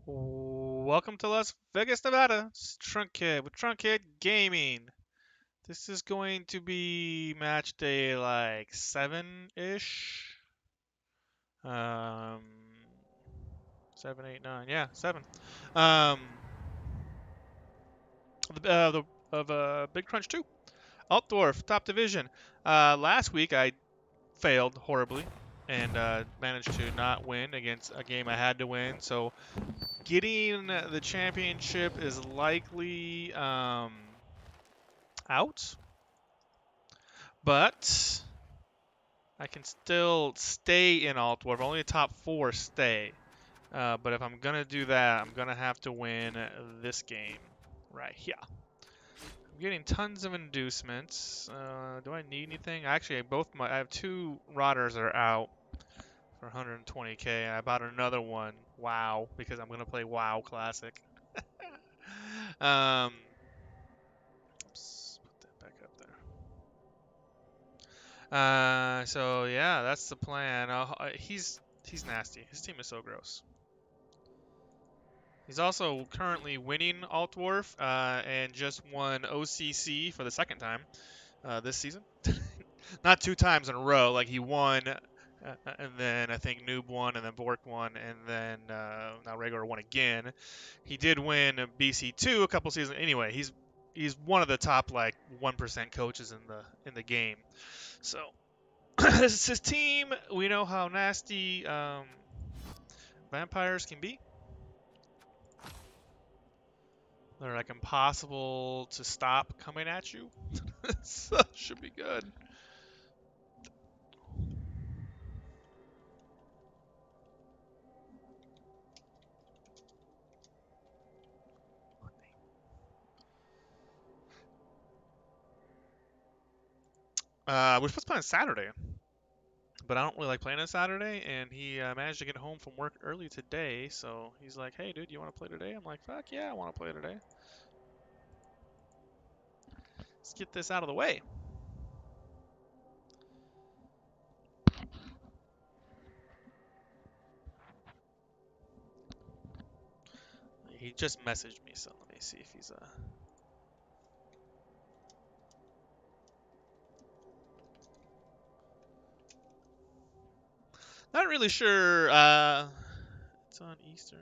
Welcome to Las Vegas, Nevada. It's Trunkhead with Trunkhead Gaming. This is going to be match day like 7-ish. Um, 7, 8, 9. Yeah, 7. Um, of Big Crunch 2. Altdwarf, top division. Last week I failed horribly and managed to not win against a game I had to win. So getting the championship is likely out, but I can still stay in Altdwarf. Only the top 4 stay. But if I'm gonna do that, I'm gonna have to win this game right here. I'm getting tons of inducements. Do I need anything? Actually, I have 2 rotters that are out for 120k, and I bought another one. WoW, because I'm gonna play WoW Classic. um, oops, put that back up there. So yeah, that's the plan. He's nasty. His team is so gross. He's also currently winning Altdwarf and just won OCC for the second time this season. Not 2 times in a row. Like he won, and then I think Noob won, and then Bork won, and then now Regor won again. He did win BC2 a couple seasons. Anyway, he's one of the top like 1% coaches in the game. So this is his team. We know how nasty vampires can be. They're like impossible to stop coming at you. So should be good. We're supposed to play on Saturday, but I don't really like playing on Saturday. And he managed to get home from work early today, so he's like, "Hey, dude, you want to play today?" I'm like, "Fuck yeah, I want to play today. Let's get this out of the way." He just messaged me, so let me see if he's not really sure. It's on Eastern.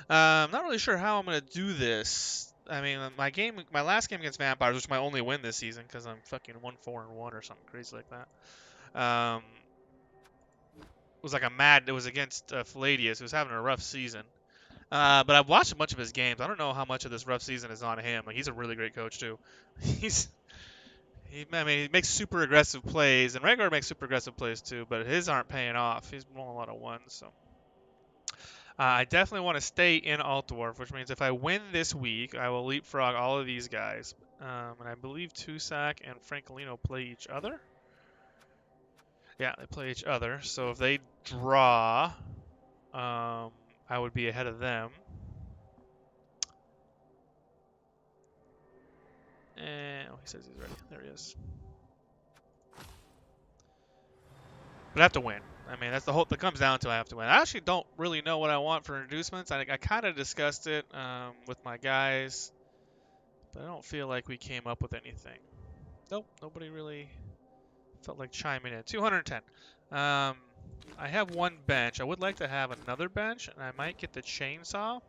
Not really sure how I'm gonna do this. I mean, my last game against Vampires, which is my only win this season, because I'm fucking 1-4-1 or something crazy like that. Was like a mad. It was against Palladius, who was having a rough season. But I've watched a bunch of his games. I don't know how much of this rough season is on him. Like he's a really great coach too. I mean, he makes super aggressive plays, and Regor makes super aggressive plays too. But his aren't paying off. He's rolling a lot of ones, so. I definitely want to stay in Altdwarf, which means if I win this week, I will leapfrog all of these guys. And I believe Tusak and Francolino play each other. Yeah, they play each other. So if they draw, I would be ahead of them. And he says he's ready. There he is. But I have to win. I mean, that's the whole. That comes down to I have to win. I actually don't really know what I want for inducements. I kind of discussed it with my guys, but I don't feel like we came up with anything. Nope, nobody really felt like chiming in. 210. I have one bench. I would like to have another bench, and I might get the chainsaw.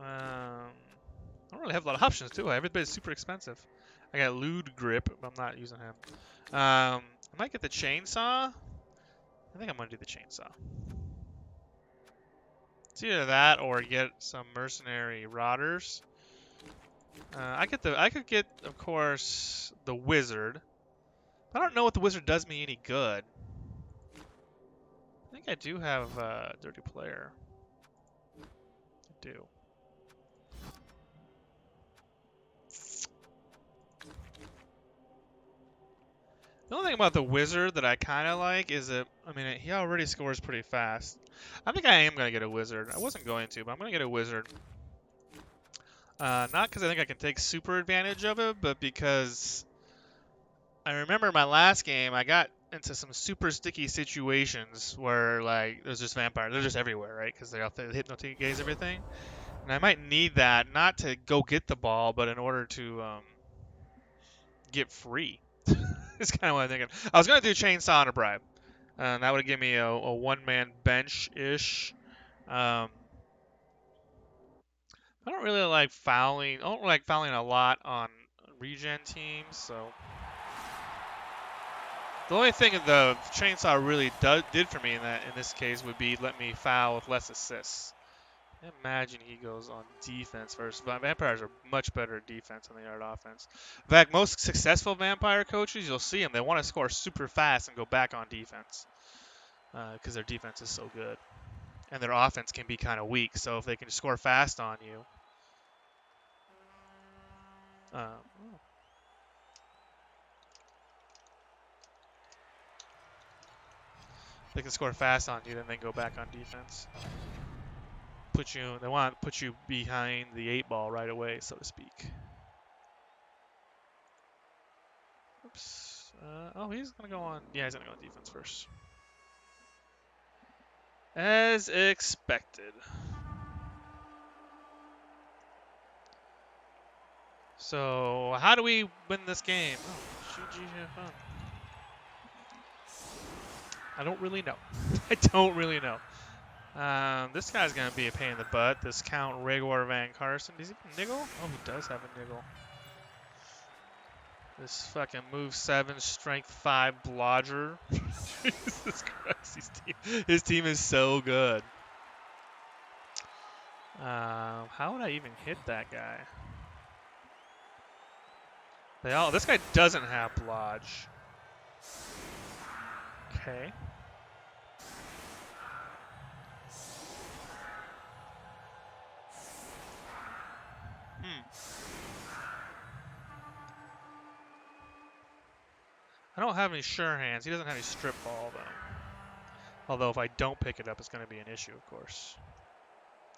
I don't really have a lot of options, do I? Everybody's super expensive. I got Lewd Grip, but I'm not using him. I might get the chainsaw. I think I'm gonna do the chainsaw. It's either that or get some mercenary rotters. I could get, of course, the wizard. But I don't know what the wizard does me any good. I think I do have a dirty player. I do. The only thing about the wizard that I kind of like is that, I mean, he already scores pretty fast. I think I am going to get a wizard. I wasn't going to, but I'm going to get a wizard. Not because I think I can take super advantage of it, but because I remember my last game, I got into some super sticky situations where like there's just vampires. They're just everywhere, right? Because they hypnotize everything. And I might need that not to go get the ball, but in order to get free. It's kind of what I'm thinking. I was gonna do chainsaw and a bribe, and that would give me a one-man bench ish. Um, I don't really like fouling. I don't like fouling a lot on regen teams, so. The only thing the chainsaw really did for me in this case would be let me foul with less assists. Imagine he goes on defense versus vampires are much better at defense than they are at offense. In fact, most successful vampire coaches, you'll see them. They want to score super fast and go back on defense because their defense is so good, and their offense can be kind of weak. So if they can score fast on you, um, they can score fast on you, then they go back on defense. They want to put you behind the 8 ball right away, so to speak. Oops. Oh, he's gonna go on. Yeah, he's gonna go on defense first, as expected. So, how do we win this game? Oh, GG. I don't really know. I don't really know. This guy's gonna be a pain in the butt. This Count Regor Van Carson. Does he have a niggle? Oh, he does have a niggle. This fucking move 7, strength 5 blodger. Jesus Christ, his team is so good. How would I even hit that guy? This guy doesn't have blodge. Okay. I don't have any sure hands. He doesn't have any strip ball, though. Although if I don't pick it up, it's going to be an issue, of course.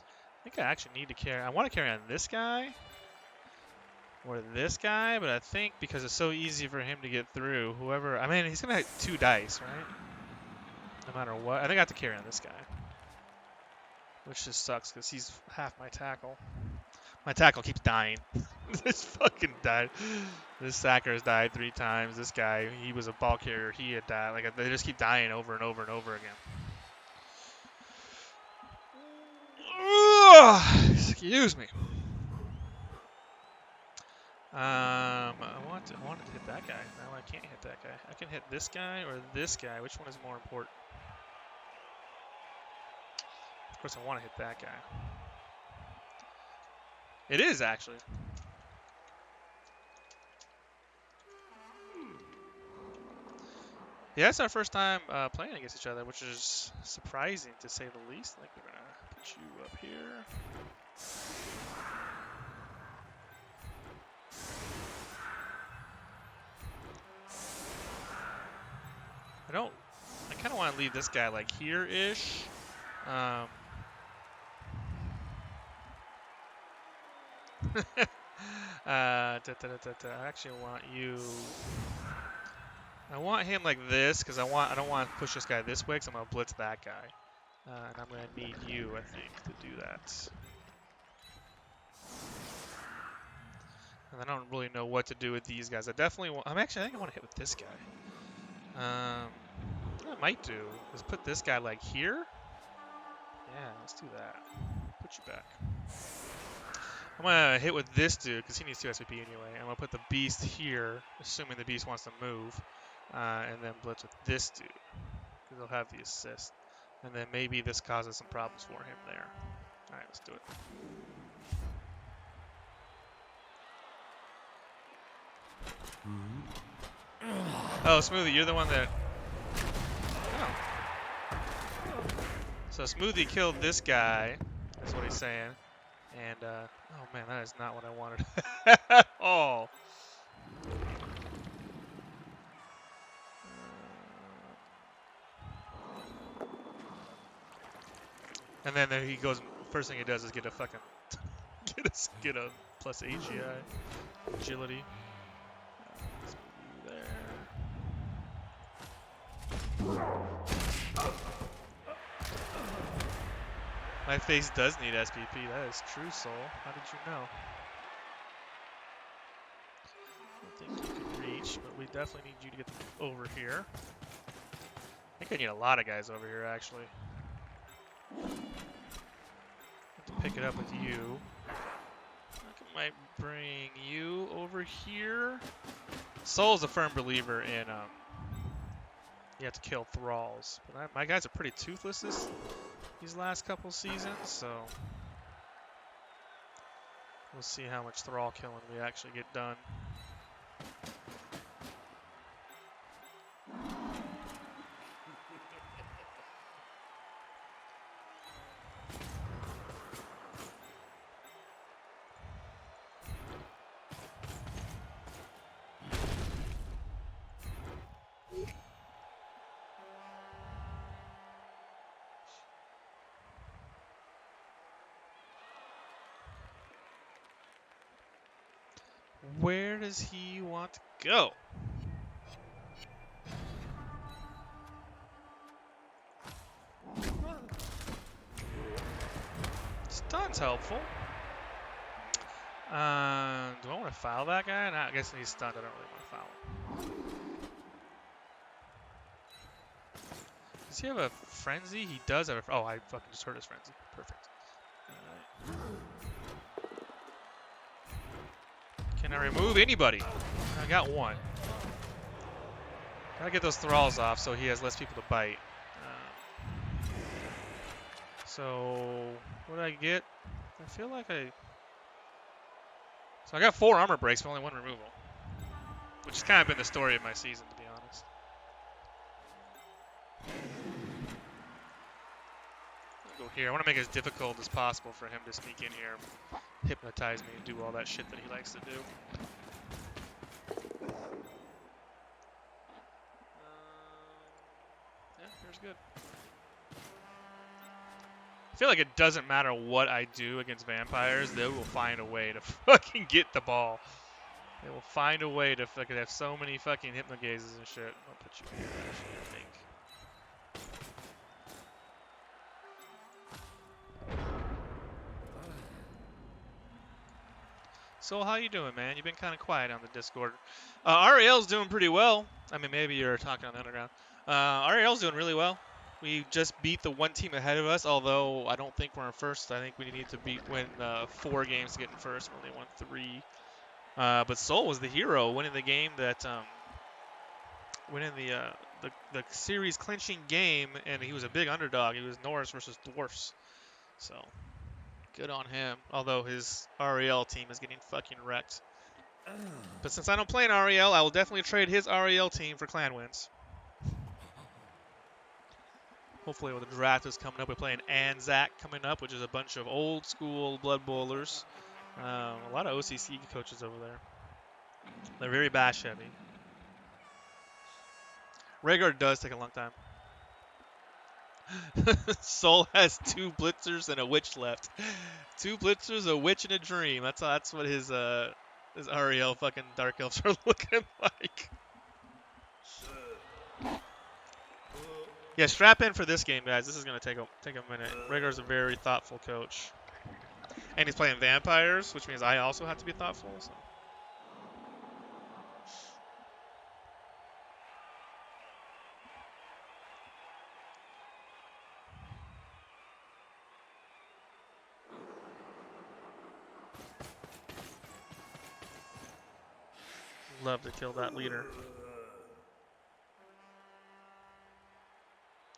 I think I actually need to carry. I want to carry on this guy or this guy, but I think because it's so easy for him to get through, whoever. I mean, he's going to have 2 dice, right? No matter what. I think I have to carry on this guy, which just sucks because he's half my tackle. My tackle keeps dying. This fucking died. This sacker has died 3 times. This guy, he was a ball carrier. He had died. Like they just keep dying over and over and over again. Excuse me. I wanted to hit that guy. No, I can't hit that guy. I can hit this guy or this guy. Which one is more important? Of course, I want to hit that guy. It is actually. Yeah, it's our first time playing against each other, which is surprising to say the least. I think we're gonna put you up here. I kind of want to leave this guy like here-ish. I actually want you. I want him like this because I don't want to push this guy this way because I'm gonna blitz that guy, and I'm gonna need you, I think, to do that. And I don't really know what to do with these guys. I think I want to hit with this guy. What I might do is put this guy like here. Yeah, let's do that. Put you back. I'm gonna hit with this dude because he needs 2 SVP anyway. I'm gonna put the beast here, assuming the beast wants to move, and then blitz with this dude because he'll have the assist. And then maybe this causes some problems for him there. All right, let's do it. Oh, Smoothie, you're the one that. Oh. So Smoothie killed this guy. That's what he's saying. And oh man, that is not what I wanted at all. And then he goes. First thing he does is get a fucking get a plus AGI agility. There. My face does need SPP. That is true, Soul. How did you know? I don't think you can reach, but we definitely need you to get over here. I think I need a lot of guys over here, actually. Have to pick it up with you. I might bring you over here. Soul's a firm believer in you have to kill thralls. But my guys are pretty toothless these last couple seasons, so we'll see how much thrall killing we actually get done. Where does he want to go? Stun's helpful. Do I want to foul that guy? Nah, I guess he's stunned. I don't really want to foul him. Does he have a frenzy? He does have a. Oh, I fucking just heard his frenzy. Perfect. Can I remove anybody? I got one. Gotta get those thralls off so he has less people to bite. So, what did I get? I feel like I... So I got 4 armor breaks, but only 1 removal. Which has kind of been the story of my season, to be honest. I'll go here. I want to make it as difficult as possible for him to sneak in here, hypnotize me, and do all that shit that he likes to do. Yeah, here's good. I feel like it doesn't matter what I do against vampires, they will find a way to fucking get the ball. They will find a way to fucking have so many fucking hypnogazes and shit. I'll put you here, actually, I think. So how you doing, man? You've been kind of quiet on the Discord. Ariel's doing pretty well. I mean, maybe you're talking on the underground. Ariel's doing really well. We just beat the one team ahead of us, although I don't think we're in first. I think we need to win 4 games to get in first. We only won 3. But Soul was the hero, winning the game that, winning the series clinching game, and he was a big underdog. He was Norris versus Dwarfs. So, good on him. Although his REL team is getting fucking wrecked. But since I don't play in REL, I will definitely trade his REL team for clan wins. Hopefully when the draft is coming up, we're playing Anzac coming up, which is a bunch of old school Blood Bowlers. A lot of OCC coaches over there. They're very bash heavy. Regor does take a long time. Soul has 2 blitzers and a witch left. 2 blitzers, a witch, and a dream. That's what his REL fucking dark elves are looking like. Yeah, strap in for this game, guys. This is gonna take a minute. Regor's a very thoughtful coach, and he's playing vampires, which means I also have to be thoughtful. So. Love to kill that leader.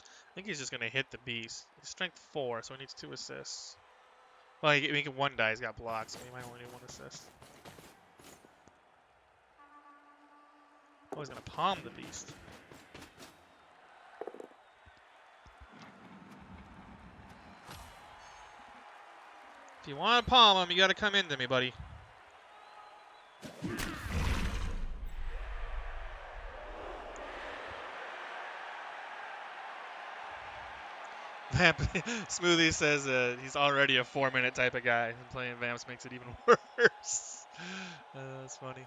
I think he's just going to hit the beast. He's strength 4, so he needs 2 assists. Well, he can 1 die. He's got blocks, so he might only need 1 assist. Oh, he's going to palm the beast. If you want to palm him, you got to come into me, buddy. Smoothie says he's already a 4-minute type of guy, and playing Vamps makes it even worse. That's funny.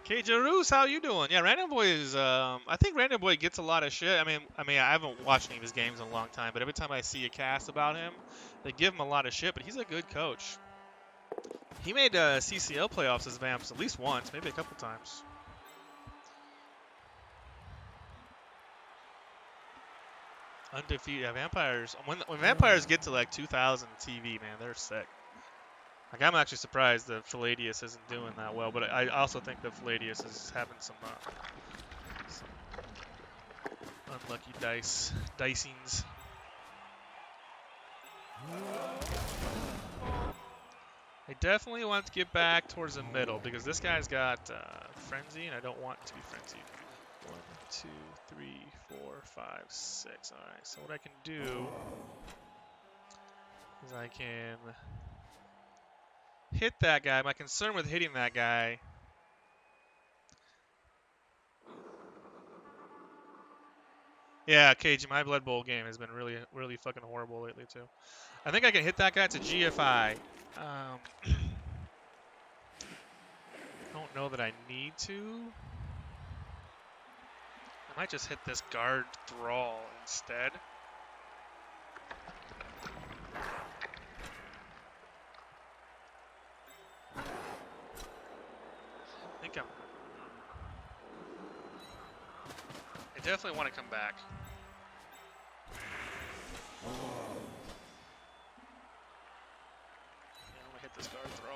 K-Jaroos, how you doing? Yeah, Random Boy is. I think Random Boy gets a lot of shit. I haven't watched any of his games in a long time, but every time I see a cast about him, they give him a lot of shit. But he's a good coach. He made CCL playoffs as Vamps at least once, maybe a couple times. Undefeated. Yeah, Vampires. When Vampires get to like 2,000 TV, man, they're sick. Like I'm actually surprised that Palladius isn't doing that well, but I also think that Palladius is having some unlucky dicings. I definitely want to get back towards the middle because this guy's got Frenzy, and I don't want to be frenzied. 1, 2, 3, 4, 5, 6. All right. So what I can do is I can hit that guy. My concern with hitting that guy. Yeah, KG, my Blood Bowl game has been really, really fucking horrible lately too. I think I can hit that guy to GFI. Don't know that I need to. I might just hit this guard thrall instead. I definitely want to come back. Yeah, I'm gonna hit this guard throw.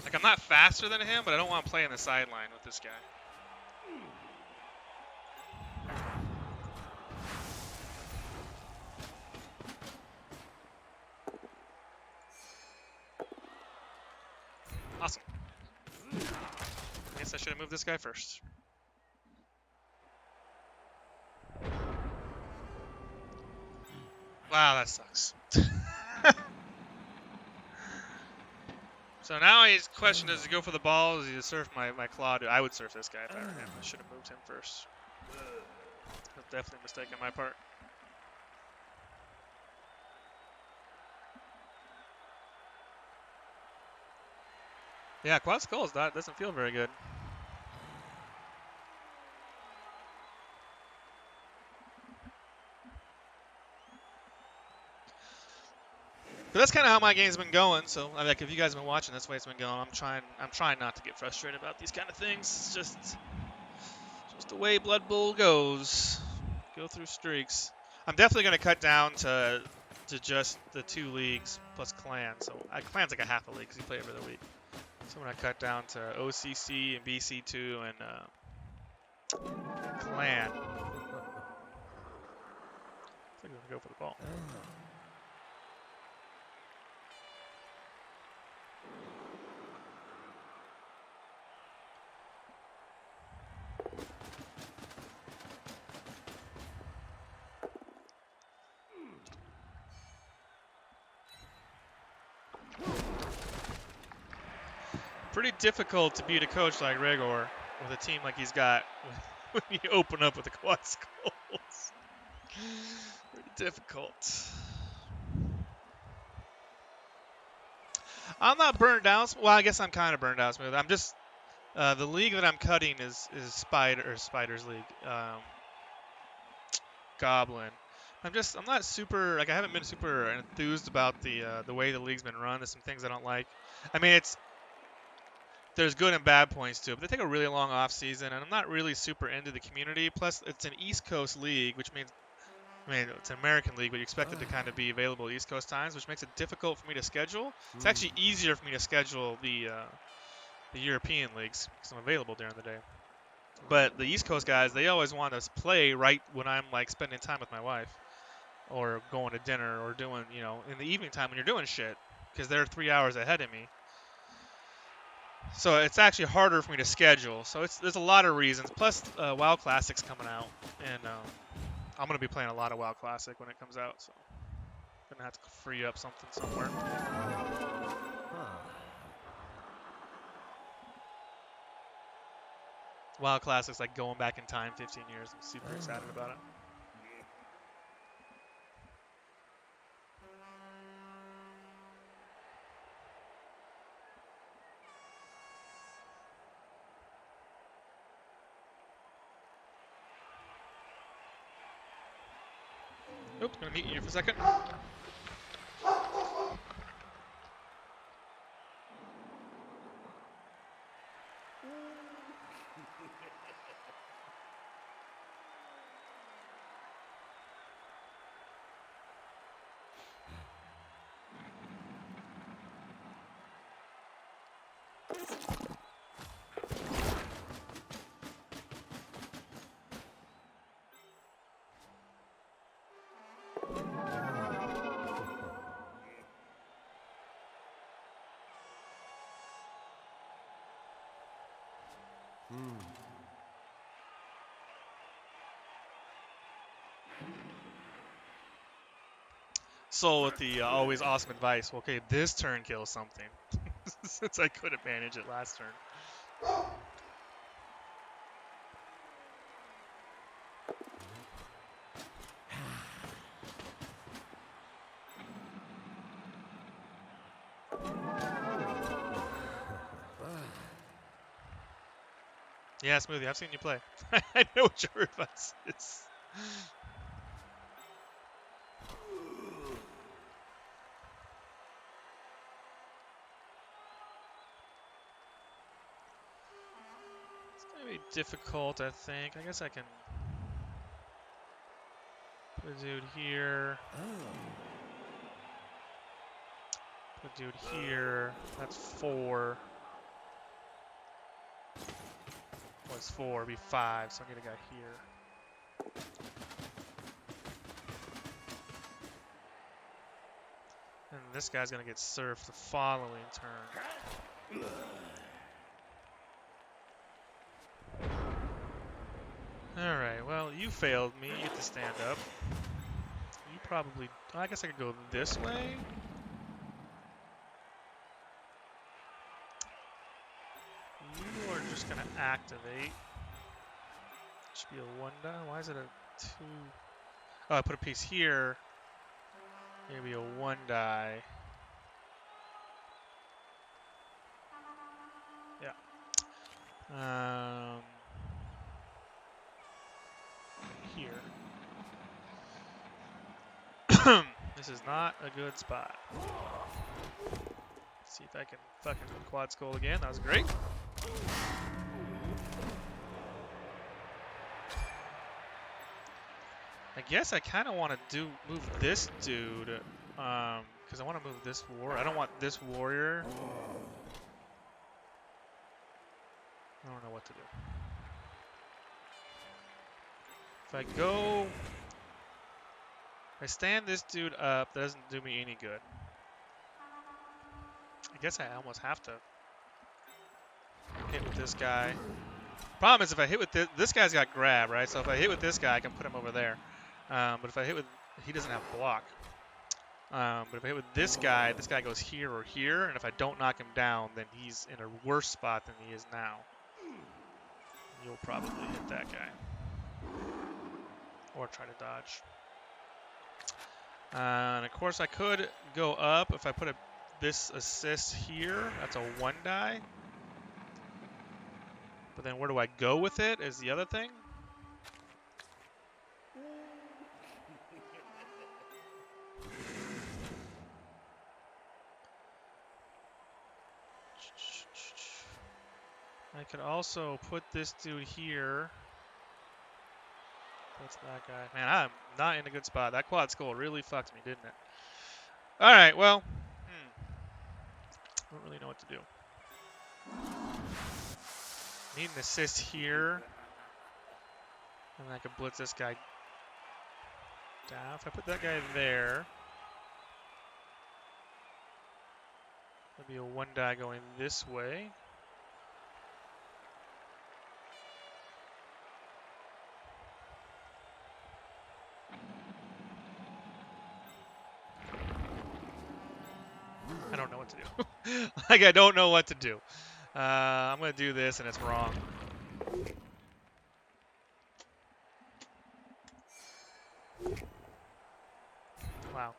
Like I'm not faster than him, but I don't want to play in the sideline with this guy. Awesome. I guess I should have moved this guy first. Wow, that sucks. So now his question is to go for the ball, is he to surf my claw? I would surf this guy if I were him. I should have moved him first. That's definitely a mistake on my part. Yeah, Quad Skulls, that doesn't feel very good. But that's kind of how my game's been going. So, like, if you guys have been watching, that's the way it's been going. I'm trying not to get frustrated about these kind of things. It's just the way Blood Bowl goes. Go through streaks. I'm definitely gonna cut down to just the 2 leagues plus clan. So, clan's like a half a league because you play every other week. So I'm gonna cut down to OCC and BC2 and clan. I think I'm gonna go for the ball. Pretty difficult to beat a coach like Regor with a team like he's got when you open up with the Quad Skulls. Pretty difficult. I'm not burned out. Well, I guess I'm kind of burned out. Smooth. I'm just the league that I'm cutting is Spider's League, Goblin. I'm not super like I haven't been super enthused about the way the league's been run. There's some things I don't like. I mean, there's good and bad points to it, but they take a really long off season, and I'm not really super into the community. Plus, it's an East Coast league, which means, it's an American league, but you expect it to kind of be available East Coast times, which makes it difficult for me to schedule. It's actually easier for me to schedule the European leagues because I'm available during the day. But the East Coast guys, they always want us to play right when I'm like spending time with my wife, or going to dinner, or doing in the evening time when you're doing shit, because they're 3 hours ahead of me. So it's actually harder for me to schedule. So there's a lot of reasons. Plus, WoW Classic's coming out, and I'm gonna be playing a lot of WoW Classic when it comes out. So I'm gonna have to free up something somewhere. WoW Classic's like going back in time 15 years. I'm super excited about it. Nope, gonna mute you for a second. Soul with the always awesome advice. Well, okay, this turn kills something. Since I couldn't manage it last turn. Yeah, Smoothie, I've seen you play. I know what your advice is. It's gonna be difficult, I think. I guess I can put a dude here. Put a dude here. That's 4. Was 4, be 5, so I need a guy here. And this guy's gonna get surfed the following turn. Alright, well, you failed me. You get to stand up. You probably... I guess I could go this way? You are just gonna activate. Should be a 1 die. Why is it a 2? Oh, I put a piece here. Maybe a 1 die. Yeah. Here. This is not a good spot. Let's see if I can fucking quad skull again. That was great. I guess I kind of want to move this dude, because I want to move this warrior. I don't want this warrior. I don't know what to do. If I go, if I stand this dude up, that doesn't do me any good. I guess I almost have to hit with this guy. Problem is, if I hit with this guy's got grab, right? So if I hit with this guy, I can put him over there. But if I hit with, he doesn't have block. But if I hit with this guy goes here or here, and if I don't knock him down, then he's in a worse spot than he is now. You'll probably hit that guy. Or try to dodge. And of course I could go up if I put this assist here. That's a 1 die. But then where do I go with it is the other thing. I could also put this dude here. That's that guy. Man, I'm not in a good spot. That quad skull really fucked me, didn't it? Alright, well. I don't really know what to do. Need an assist here. And I can blitz this guy down. If I put that guy there, there'll be a 1 die going this way. I don't know what to do. Like, I don't know what to do. I'm going to do this, and it's wrong. Wow.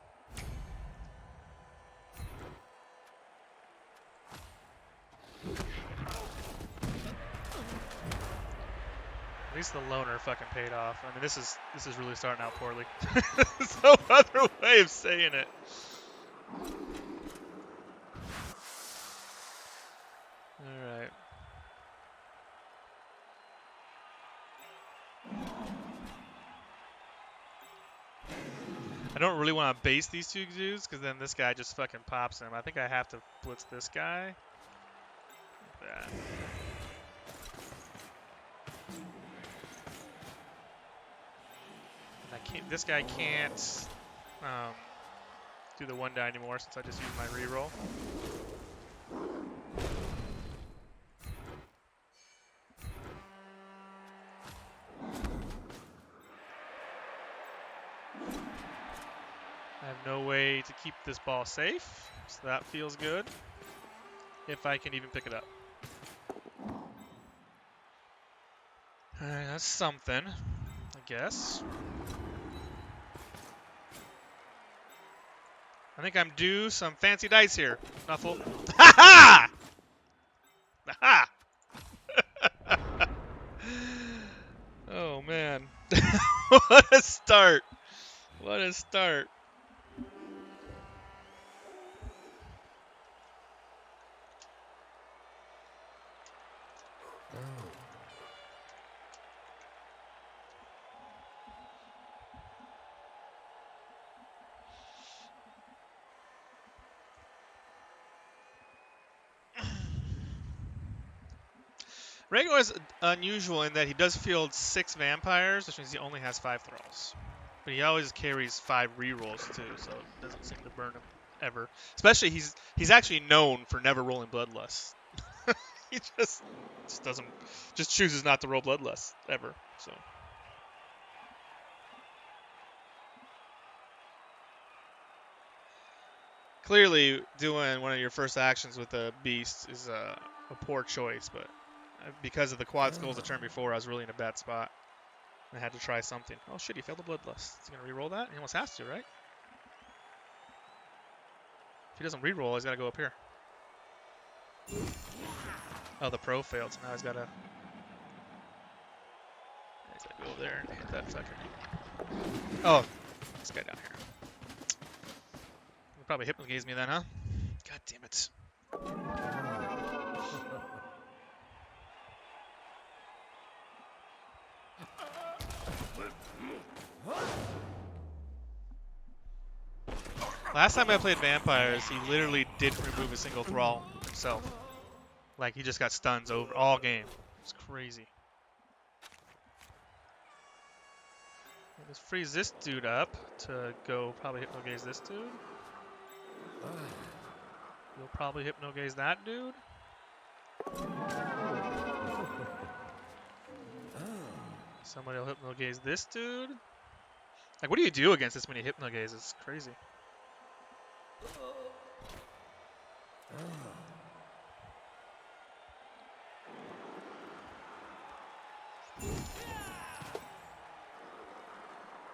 least the loner fucking paid off. I mean, this is really starting out poorly. There's no other way of saying it. All right. I don't really want to base these two dudes because then this guy just fucking pops him. I think I have to blitz this guy. Like that. This guy can't do the 1-die anymore since I just used my reroll. I have no way to keep this ball safe, so that feels good. If I can even pick it up. Alright, that's something, I guess. I think I'm due some fancy dice here. Snuffle. Ha ha! Ha! Oh man. What a start. What a start. Regor is unusual in that he does field 6 vampires, which means he only has 5 thralls. But he always carries 5 rerolls too, so it doesn't seem to burn him ever. Especially he's actually known for never rolling bloodlust. He just chooses not to roll bloodlust ever. So clearly doing one of your first actions with a beast is a poor choice, but because of the quad skulls the turn before, I was really in a bad spot. I had to try something. Oh shit, he failed the bloodlust. Is he gonna reroll that? He almost has to, right? If he doesn't reroll, he's gotta go up here. Oh, the pro failed, so now he's gotta go over there and hit that fucker. Oh, this guy down here. He'll probably hypnogaze me then, huh? God damn it. Last time I played vampires, he literally didn't remove a single thrall himself. Like, he just got stuns over all game. It's crazy. Let's freeze this dude up to go probably hypnogaze this dude. You'll probably hypnogaze that dude. Somebody will hypnogaze this dude. Like, what do you do against this many hypnogazes? It's crazy.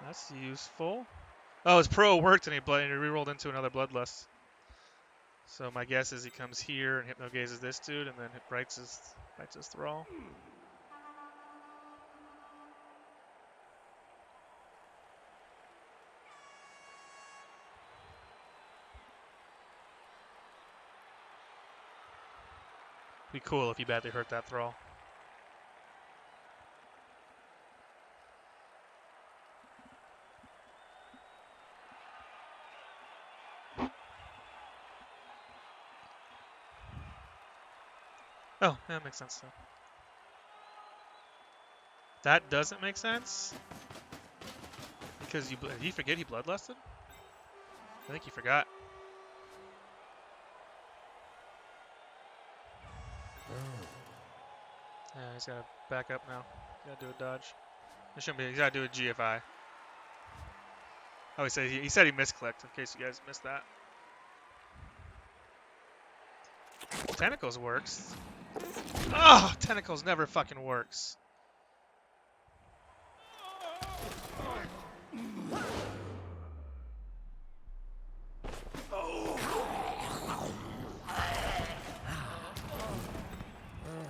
That's useful. Oh, his pro worked and he rerolled into another bloodlust. So my guess is he comes here and hypnogazes this dude and then writes his thrall. Be cool if he badly hurt that thrall. Oh, that makes sense though. That doesn't make sense because did he forget he bloodlusted? I think he forgot. Yeah, he's gotta back up now. Gotta do a dodge. It shouldn't be. He's gotta do a GFI. Oh, he said he misclicked. In case you guys missed that. Tentacles works. Oh, tentacles never fucking works.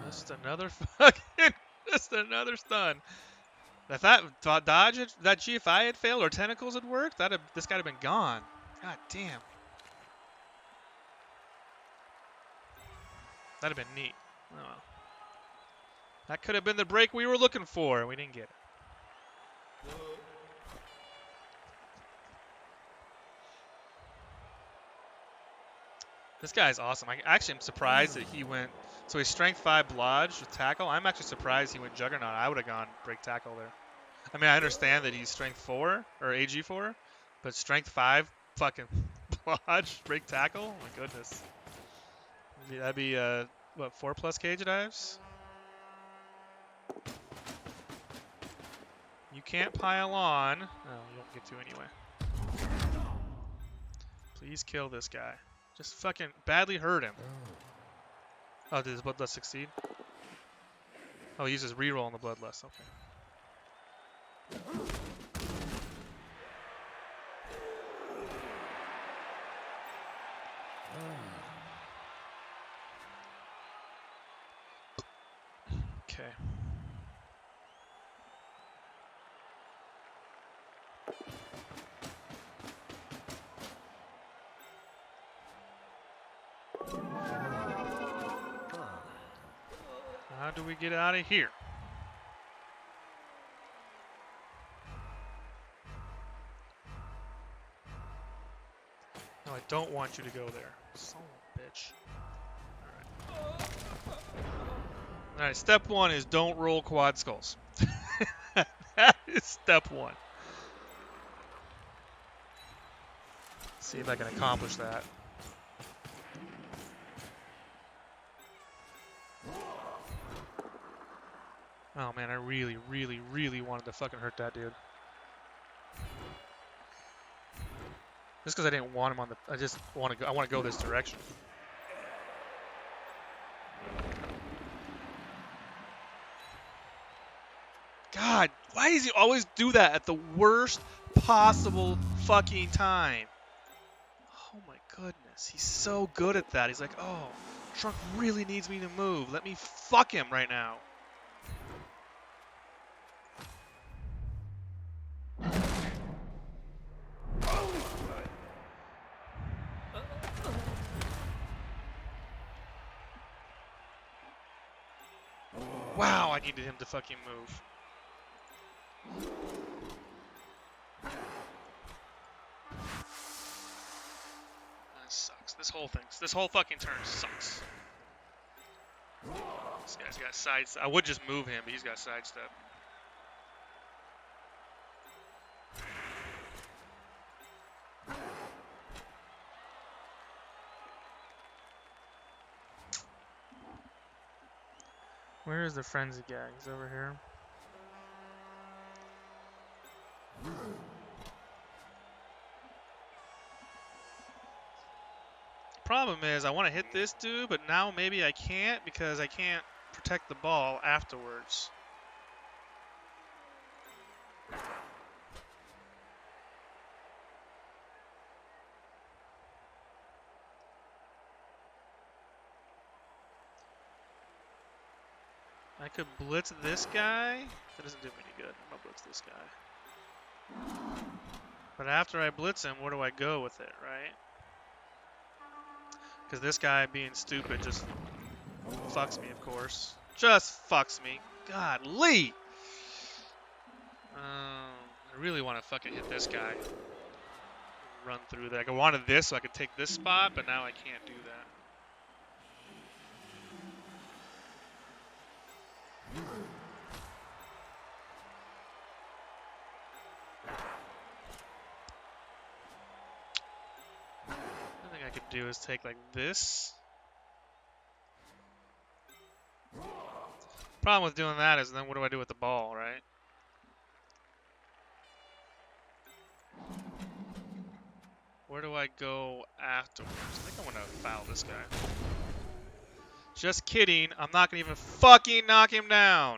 Just another fucking Just another stun. If that dodge, that GFI had failed or tentacles had worked, this guy would have been gone. God damn. That'd have been neat. Oh well. That could have been the break we were looking for. We didn't get it. This guy's awesome. I actually am surprised that he went. So he's strength 5 blodge with tackle. I'm actually surprised he went juggernaut. I would have gone break tackle there. I mean, I understand that he's strength 4 or AG 4, but strength 5 fucking blodge break tackle. Oh my goodness. That'd be what, 4+ cage dives? You can't pile on. Oh, you don't get to anyway. Please kill this guy. Just fucking badly hurt him. Oh, did his bloodlust succeed? Oh, he uses reroll on the bloodlust. Okay. Okay. How do we get out of here? No, I don't want you to go there. Son of a bitch. Alright, step 1 is don't roll quad skulls. That is step 1. See if I can accomplish that. Oh man, I really, really, really wanted to fucking hurt that dude. Just because I didn't want him on the, I just want to go. I want to go this direction. God, why does he always do that at the worst possible fucking time? Oh my goodness, he's so good at that. He's like, oh, Trunk really needs me to move. Let me fuck him right now. Wow, I needed him to fucking move. That sucks. This whole fucking turn sucks. This guy's got sidestep. I would just move him, but he's got sidestep. Where is the frenzy guy? He's over here. Problem is, I want to hit this dude, but now maybe I can't because I can't protect the ball afterwards. I could blitz this guy. That doesn't do me any good. I'm gonna blitz this guy. But after I blitz him, where do I go with it, right? Because this guy being stupid just fucks me, of course. Just fucks me. Godly! I really want to fucking hit this guy. Run through there. I wanted this so I could take this spot, but now I can't do that. The thing I could do is take like this. Problem with doing that is then what do I do with the ball, right? Where do I go afterwards? I think I'm gonna foul this guy. Just kidding. I'm not gonna even fucking knock him down.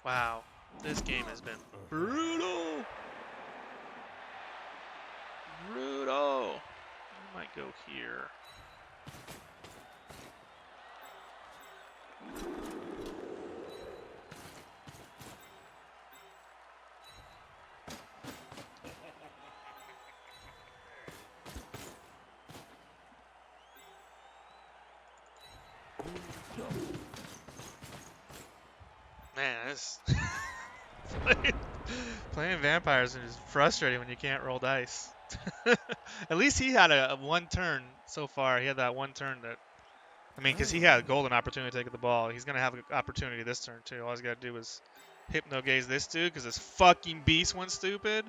Wow. This game has been brutal. Brutal. I might go here. Man, this playing vampires is frustrating when you can't roll dice. At least he had a one turn so far. He had that one turn that, I mean, because he had a golden opportunity to take the ball. He's gonna have an opportunity this turn too. All he's got to do is hypno gaze this dude because this fucking beast went stupid.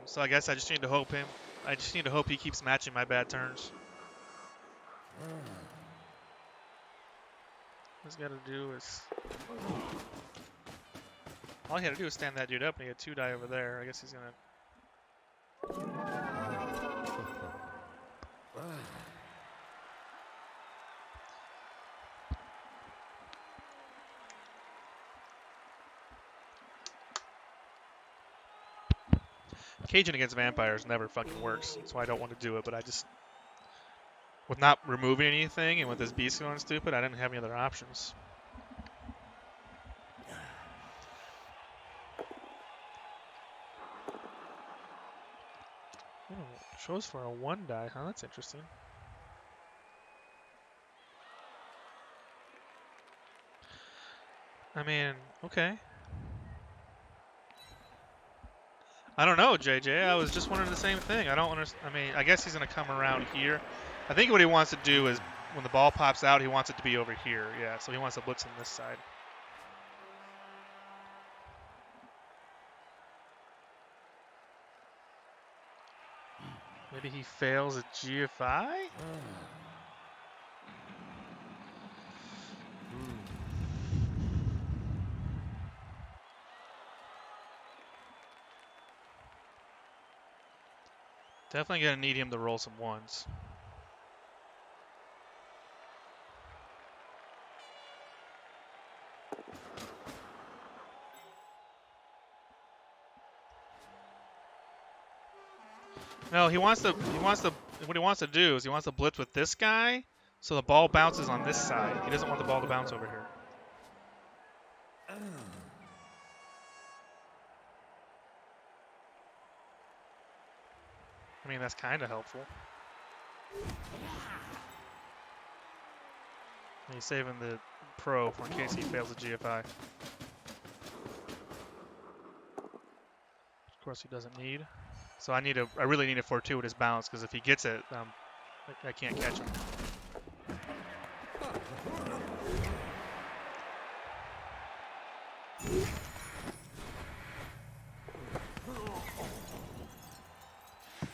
So I guess I just need to hope him. I just need to hope he keeps matching my bad turns. All he's got to do is. All he had to do was stand that dude up, and he had 2 die over there. I guess he's gonna. Caging against vampires never fucking works. That's why I don't want to do it, but I just. With not removing anything and with this beast going stupid, I didn't have any other options. Oh, shows for a 1 die, huh? That's interesting. I mean, okay. I don't know, JJ. I was just wondering the same thing. I don't understand. I mean, I guess he's going to come around here. I think what he wants to do is when the ball pops out, he wants it to be over here. Yeah, so he wants to blitz on this side. Maybe he fails at GFI? Definitely going to need him to roll some 1s. No, what he wants to do is he wants to blitz with this guy so the ball bounces on this side. He doesn't want the ball to bounce over here. I mean, that's kind of helpful. He's saving the pro for in case he fails the GFI. Of course, he doesn't need. So I really need a fortuitous bounce because if he gets it, I can't catch him.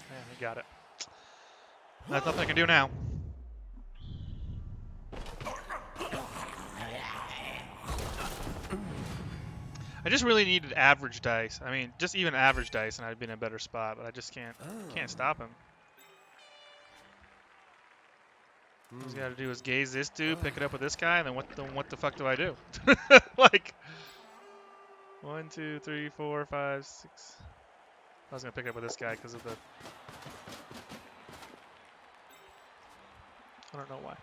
Man, he got it. That's nothing I can do now. I just really needed average dice. I mean, just even average dice, and I'd be in a better spot. But I just can't stop him. All he's got to do is gaze this dude, pick it up with this guy, and then what the fuck do I do? Like 1, 2, 3, 4, 5, 6. I was gonna pick it up with this guy because of the. I don't know why.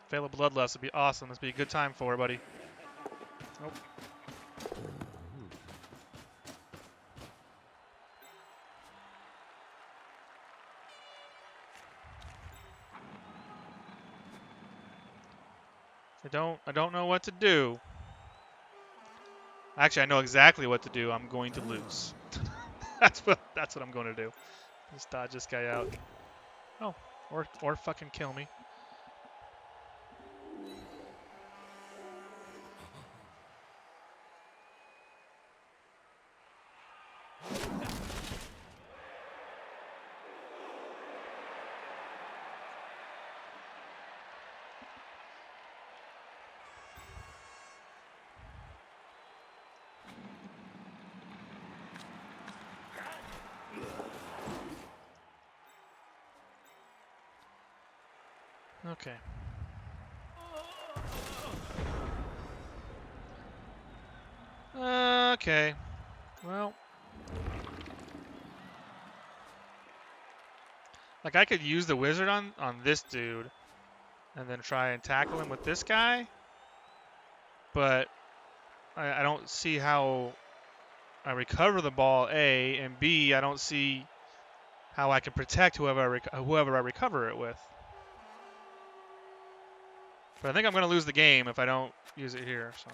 Fail a bloodlust would be awesome. This would be a good time for it, buddy. Nope. I don't know what to do. Actually, I know exactly what to do. I'm going to lose. that's what I'm going to do. Just dodge this guy out. Oh, or fucking kill me. Okay. Okay. Well. Like, I could use the wizard on this dude and then try and tackle him with this guy. But I don't see how I recover the ball, A, and B, I don't see how I can protect whoever I recover it with. But I think I'm going to lose the game if I don't use it here. So.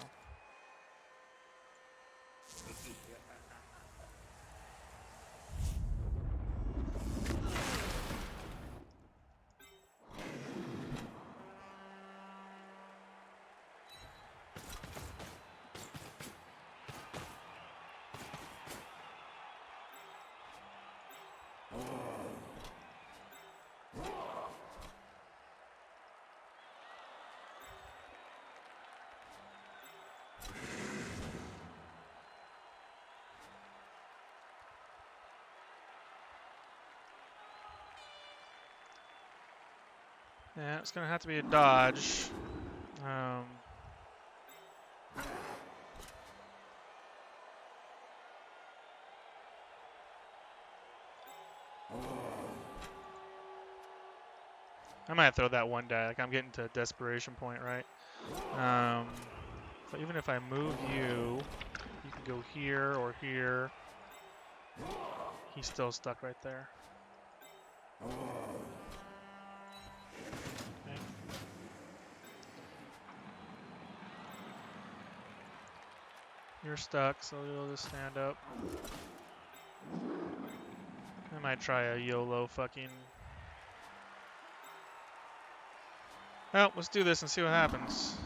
Yeah, it's going to have to be a dodge. I might throw that one die. Like I'm getting to a desperation point, right? So even if I move you, you can go here or here. He's still stuck right there. Okay. You're stuck, so you'll just stand up. I might try a YOLO fucking... Well, let's do this and see what happens.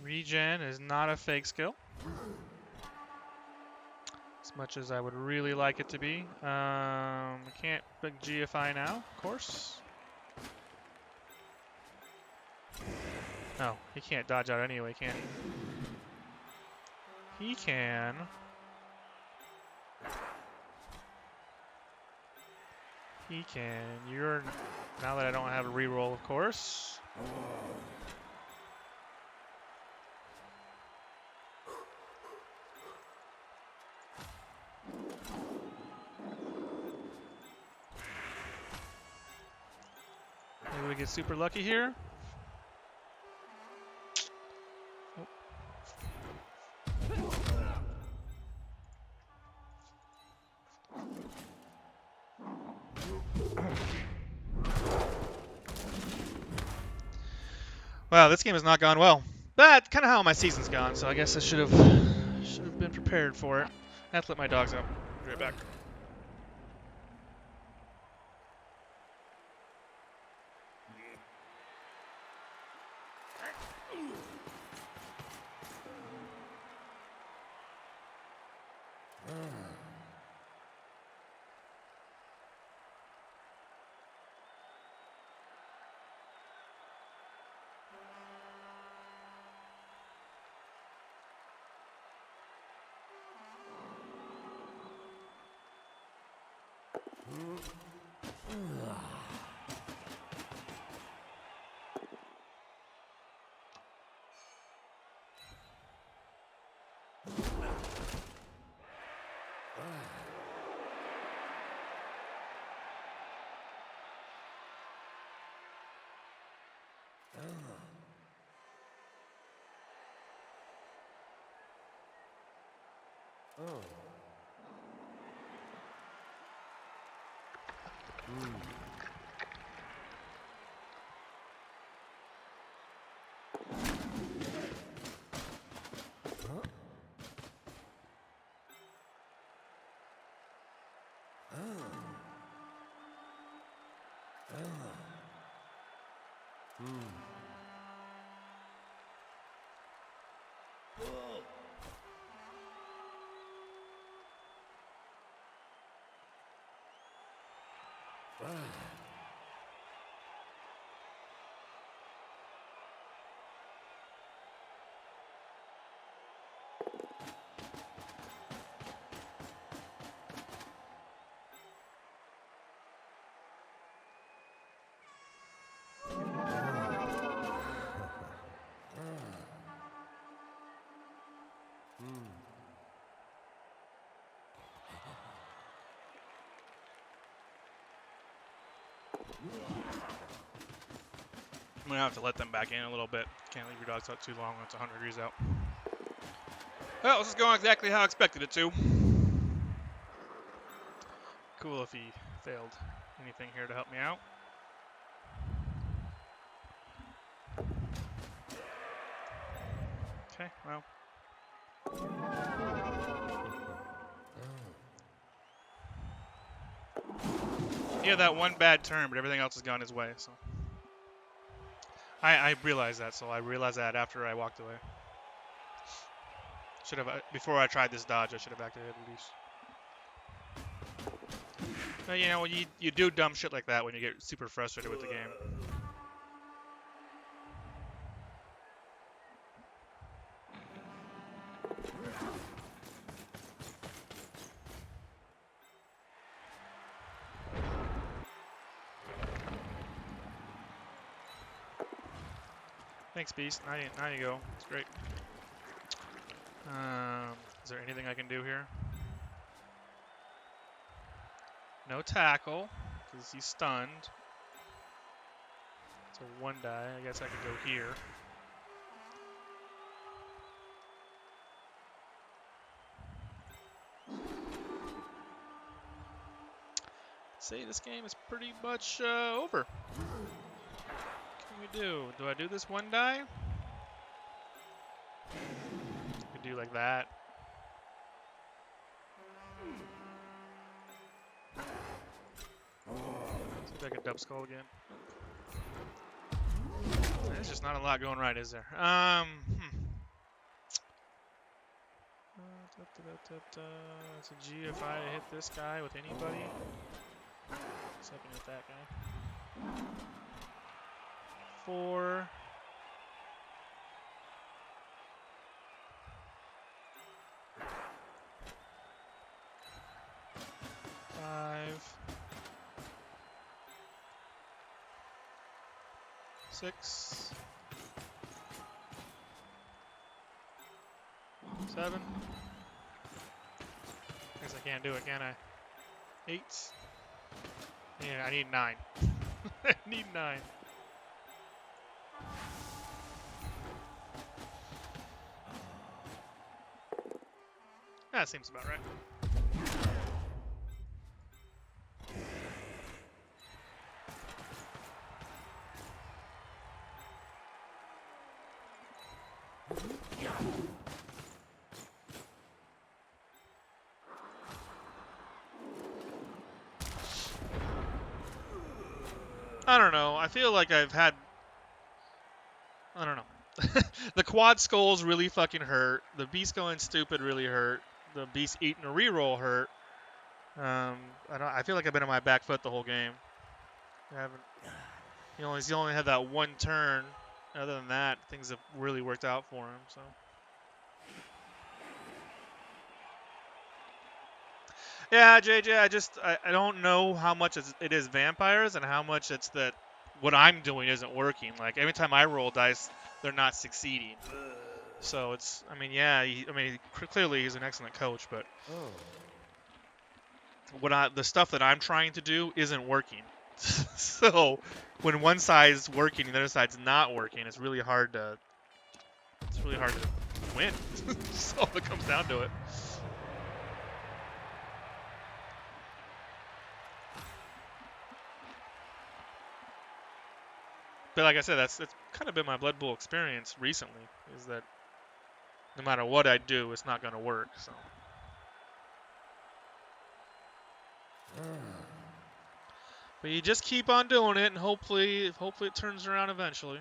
Regen is not a fake skill. As much as I would really like it to be. Can't big GFI now, of course. No, he can't dodge out anyway, can he? He can. He can. You're... Now that I don't have a reroll, of course. Maybe we get super lucky here. Wow, this game has not gone well. But kind of how my season's gone, so I guess I should have been prepared for it. I have to let my dogs out. Be right back. I'm gonna have to let them back in a little bit. Can't leave your dogs out too long when it's 100 degrees out. Well, this is going exactly how I expected it to. Cool if he failed anything here to help me out. Okay, well. He had that one bad turn, but everything else has gone his way, so. I realized that, so I realized that after I walked away. Should have, before I tried this dodge, I should have activated release. But, you know, you do dumb shit like that when you get super frustrated with the game. Thanks, Beast. Now you go. It's great. Is there anything I can do here? No tackle, because he's stunned. So one die. I guess I can go here. See, this game is pretty much over. What can we do? Do I do this one die? I could do like that. See if I can dub skull again. There's just not a lot going right, is there? It's a G if I hit this guy with anybody. So I can hit that guy. 4. Five. 6. 7. Guess I can't do it, can I? 8. Yeah, I need 9. I need 9. That seems about right. I don't know. I feel like I've had... I don't know. The quad skulls really fucking hurt. The beast going stupid really hurt. The beast eating a reroll hurt. I feel like I've been on my back foot the whole game. I haven't... He's only had that one turn. Other than that, things have really worked out for him, so... Yeah, JJ, I don't know how much it is vampires and how much it's that what I'm doing isn't working. Like, every time I roll dice, they're not succeeding. So it's, I mean, yeah, clearly he's an excellent coach, but the stuff that I'm trying to do isn't working. So when one side's working and the other side's not working, it's really hard to win. That's all it comes down to it. But like I said, that's kind of been my Blood Bowl experience recently, is that no matter what I do, it's not going to work. So. But you just keep on doing it, and hopefully it turns around eventually.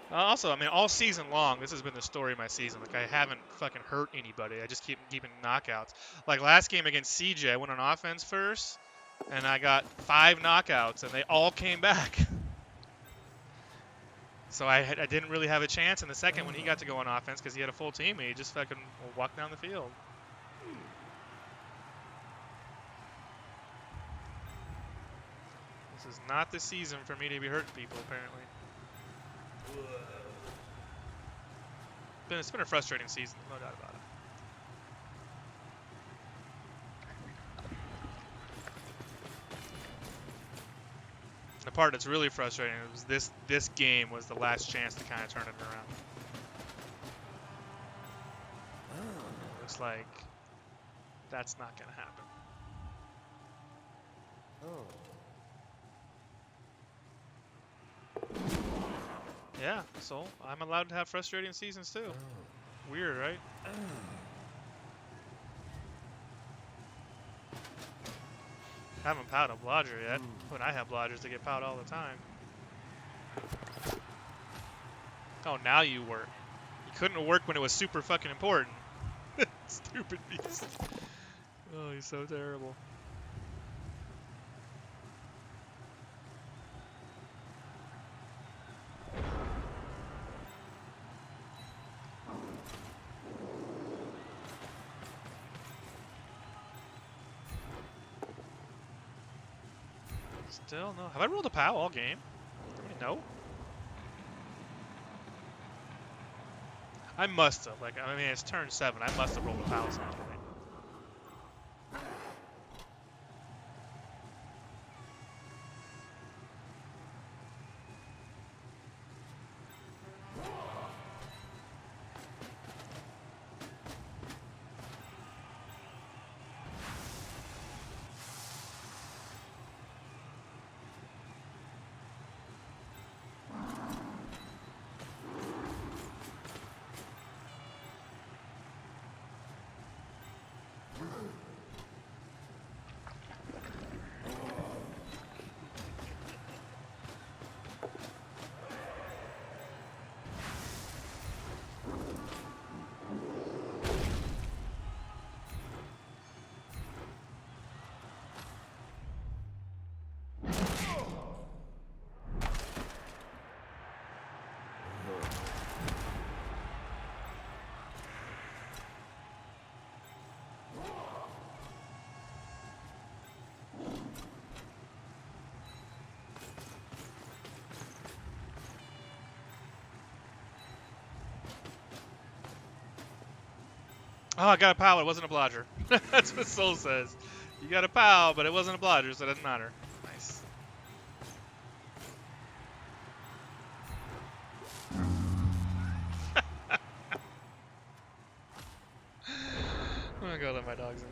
Also, I mean, all season long, this has been the story of my season. Like, I haven't fucking hurt anybody. I just keep keeping knockouts. Like, last game against CJ, I went on offense first, and I got 5 knockouts, and they all came back. So I didn't really have a chance in the second when he got to go on offense because he had a full team, and he just fucking walked down the field. This is not the season for me to be hurting people, apparently. It's been a frustrating season, no doubt about it. The part that's really frustrating was this game was the last chance to kind of turn it around. Looks like that's not going to happen. Yeah, so I'm allowed to have frustrating seasons too. Weird, right? Haven't powed a blodger yet. When I have blodgers, they get powed all the time. Oh, now you work. You couldn't work when it was super fucking important. Stupid beast. Oh, he's so terrible. Still no. Have I rolled a POW all game? No. I must have. Like, I mean, it's turn 7. I must have rolled a POW at some point. Oh, I got a POW, it wasn't a blodger. That's what Soul says. You got a POW, but it wasn't a blodger, so it doesn't matter. Nice. I'm gonna go let my dogs in.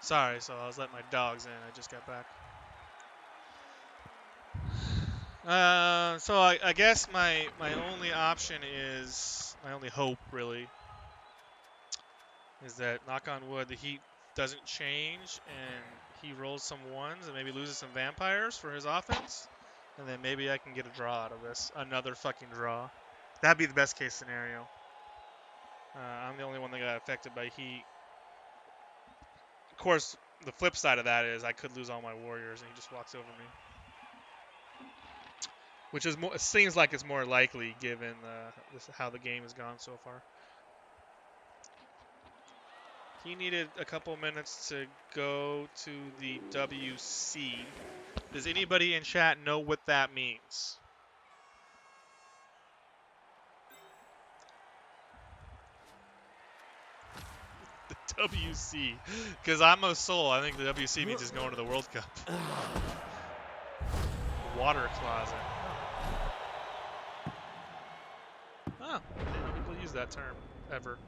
Sorry, so I was letting my dogs in. I just got back. So I guess my only option is, my only hope really, is that, knock on wood, the heat doesn't change and he rolls some ones and maybe loses some vampires for his offense. And then maybe I can get a draw out of this. Another fucking draw. That'd be the best case scenario. I'm the only one that got affected by heat. Of course, the flip side of that is I could lose all my warriors and he just walks over me. Which is more, it seems like it's more likely given how the game has gone so far. He needed a couple minutes to go to the WC. Does anybody in chat know what that means? The WC. Because I'm a soul. I think the WC means he's going to the World Cup. Water closet. Oh, I didn't know people use that term ever.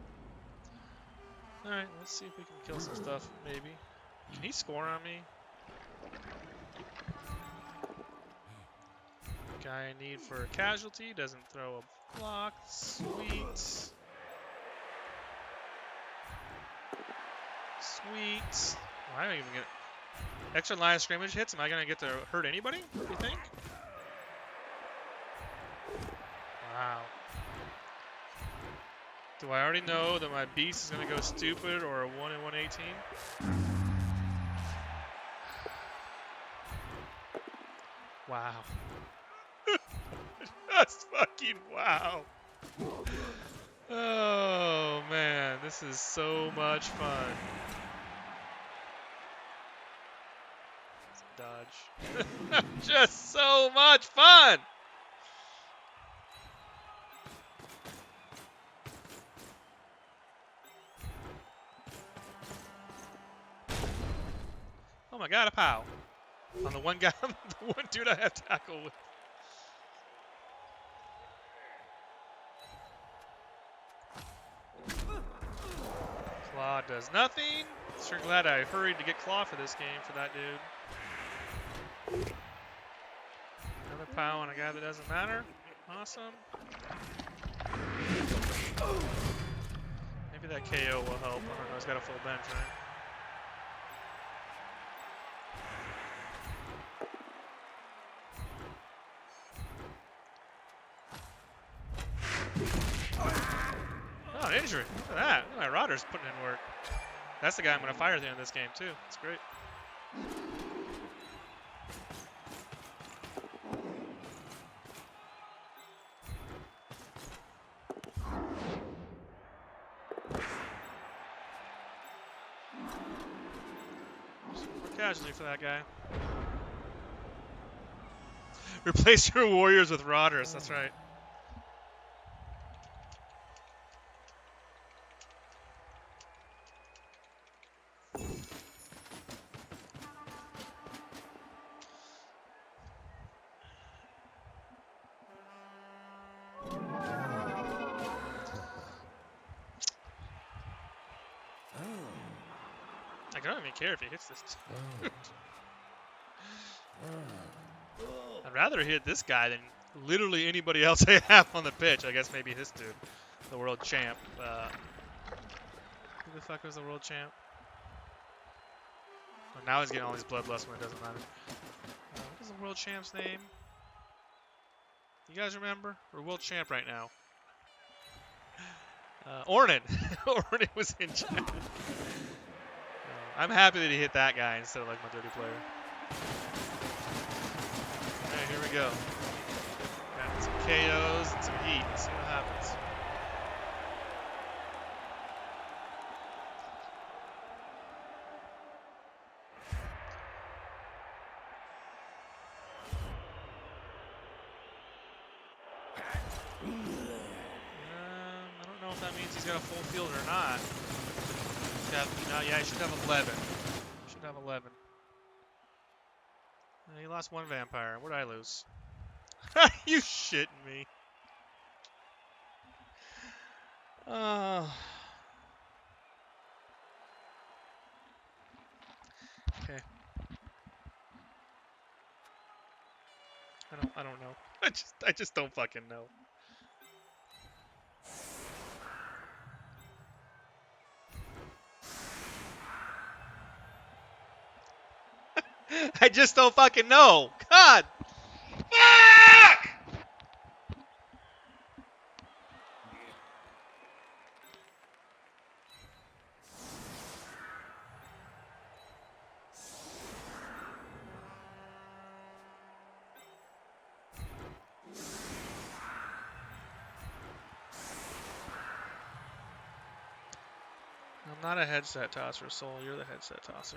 Alright, let's see if we can kill some stuff, maybe. Can he score on me? Guy I need for a casualty doesn't throw a block. Sweet. Sweet. Well, I don't even get extra line of scrimmage hits. Am I going to get to hurt anybody, do you think? Wow. Do I already know that my beast is going to go stupid or a 1 in 118? Wow. Just fucking wow. Oh, man. This is so much fun. Dodge. Just so much fun! Oh my god, a pow. On the one guy, the one dude I have tackle with. Claw does nothing. Sure glad I hurried to get Claw for this game for that dude. Another pow on a guy that doesn't matter. Awesome. Maybe that KO will help. I don't know, he's got a full bench, right? Oh, an injury. Look at that. Look at my Rodder's putting in work. That's the guy I'm going to fire at the end of this game, too. It's great. Casualty for that guy. Replace your warriors with Rodders. That's right. I don't even care if he hits this. I'd rather hit this guy than literally anybody else I have on the pitch. I guess maybe this dude, the world champ. Who the fuck was the world champ? Oh, now he's getting all these bloodlust when it doesn't matter. What is the world champ's name? You guys remember? We're world champ right now. Ornan. Ornan was in chat. I'm happy that he hit that guy instead of like my dirty player. Alright, here we go. Got some KOs and some heat. Let's see what happens. I don't know if that means he's got a full field or not. Yeah, he should have 11. Should have 11. He lost one vampire. What did I lose? You shitting me. Okay. I don't know. I just don't fucking know. I just don't fucking know. God. Fuck! I'm not a headset tosser, Soul. You're the headset tosser.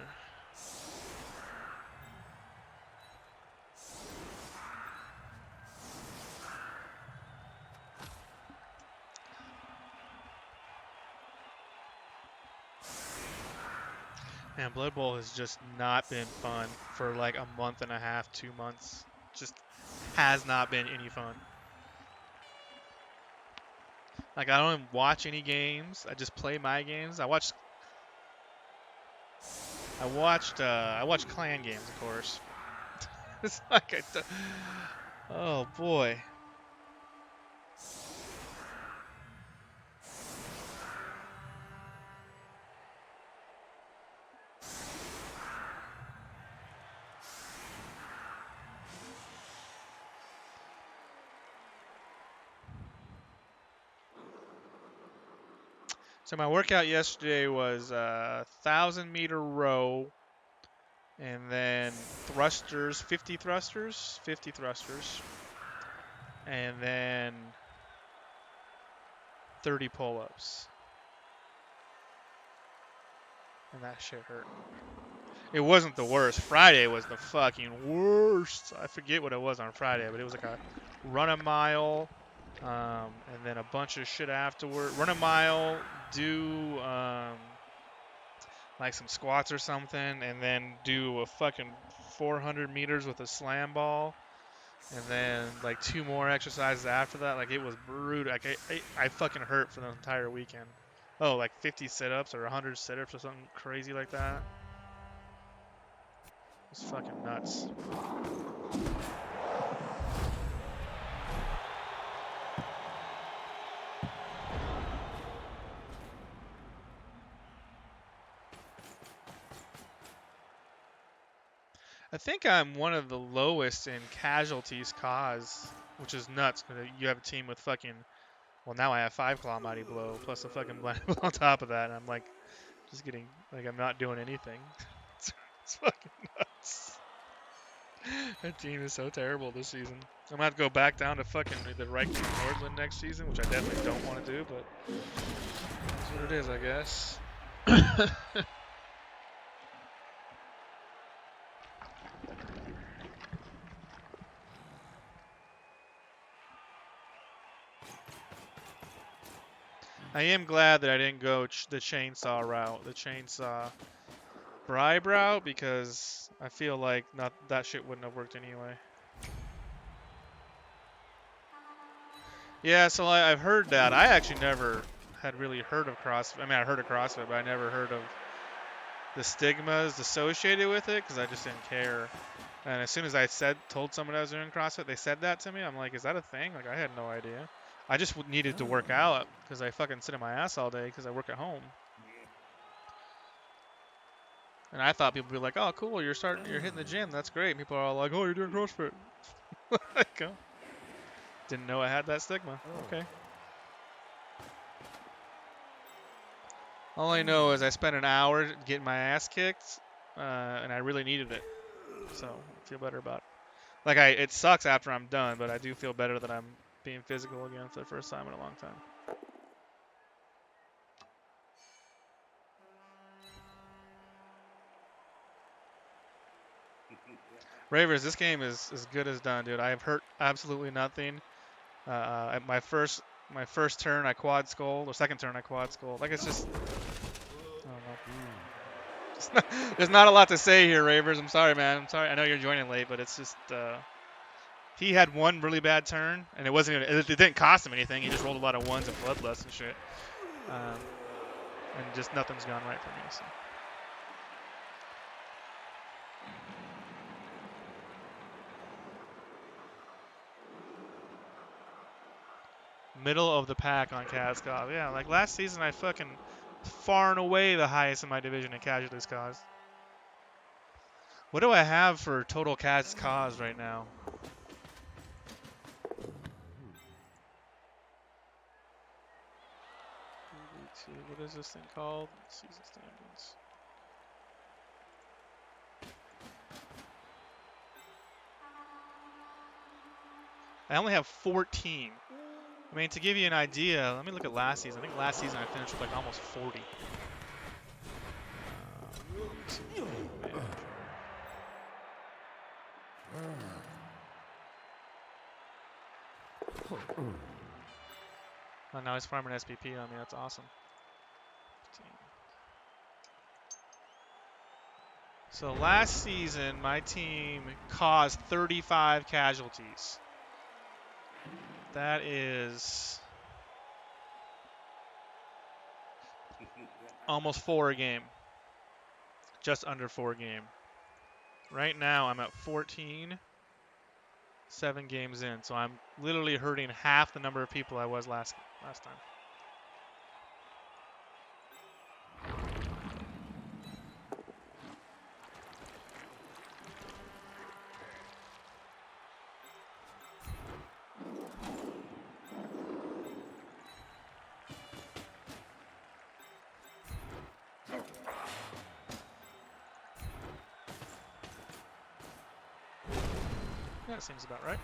Man, Blood Bowl has just not been fun for like a month and a half, 2 months. Just has not been any fun. Like, I don't even watch any games. I just play my games. I watched clan games, of course. It's like oh boy. So my workout yesterday was 1,000-meter row, and then thrusters, 50 thrusters, and then 30 pull-ups. And that shit hurt. It wasn't the worst. Friday was the fucking worst. I forget what it was on Friday, but it was like a run a mile, and then a bunch of shit afterward. Run a mile, do like some squats or something, and then do a fucking 400 meters with a slam ball, and then like 2 more exercises after that. Like, it was brutal. Like, I fucking hurt for the entire weekend. Oh, like 50 sit-ups or 100 sit-ups or something crazy like that. It's fucking nuts. I think I'm one of the lowest in casualties cause, which is nuts because you have a team with fucking, well, now I have 5 Claw Mighty Blow plus a fucking Blind Blow on top of that, and I'm like, just getting, like, I'm not doing anything. It's fucking nuts. That team is so terrible this season. I'm gonna have to go back down to fucking the Reichman Nordland next season, which I definitely don't want to do, but that's what it is, I guess. I am glad that I didn't go the chainsaw route, the chainsaw bribe route, because I feel like that shit wouldn't have worked anyway. Yeah, so I've heard that. I actually never had really heard of CrossFit. I mean, I heard of CrossFit, but I never heard of the stigmas associated with it because I just didn't care. And as soon as I told someone I was doing CrossFit, they said that to me. I'm like, is that a thing? Like, I had no idea. I just needed to work out because I fucking sit in my ass all day because I work at home. And I thought people would be like, oh, cool, you're hitting the gym. That's great. And people are all like, oh, you're doing CrossFit. Like, oh, didn't know I had that stigma. Okay. All I know is I spent an hour getting my ass kicked, and I really needed it. So I feel better about it. Like, it sucks after I'm done, but I do feel better that I'm being physical again for the first time in a long time. Ravers, this game is as good as done, dude. I have hurt absolutely nothing. At my first turn, I quad skulled, or second turn, I quad skulled. Like, it's just, I don't know. There's not a lot to say here, Ravers. I'm sorry, man. I'm sorry. I know you're joining late, but it's just, he had one really bad turn, and it didn't cost him anything. He just rolled a lot of ones and bloodlust and shit. And just nothing's gone right for me. So. Middle of the pack on Kaskov. Yeah, like last season I fucking far and away the highest in my division in casualties caused. What do I have for total cas caused right now? What is this thing called? Season standings. I only have 14. I mean, to give you an idea, let me look at last season. I think last season I finished with like almost 40. Oh, now he's farming SPP on me. That's awesome. 15. So last season, my team caused 35 casualties. That is almost 4 a game. Just under 4 a game. Right now, I'm at 14, 7 games in. So I'm literally hurting half the number of people I was last time. That seems about right.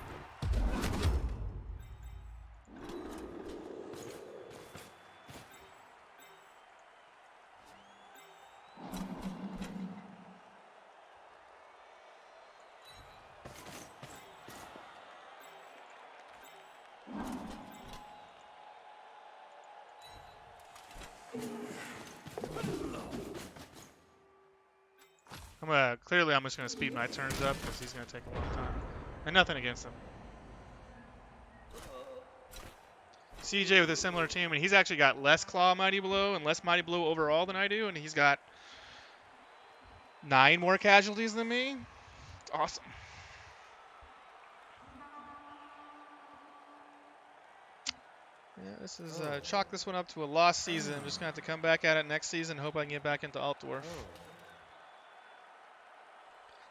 Clearly I'm just going to speed my turns up because he's going to take a long time. And nothing against him. CJ with a similar team, and he's actually got less Claw Mighty Blow and less Mighty Blow overall than I do, and he's got 9 more casualties than me. It's awesome. Yeah, this is chalk this one up to a lost season. I'm just going to have to come back at it next season and hope I can get back into Altdwarf.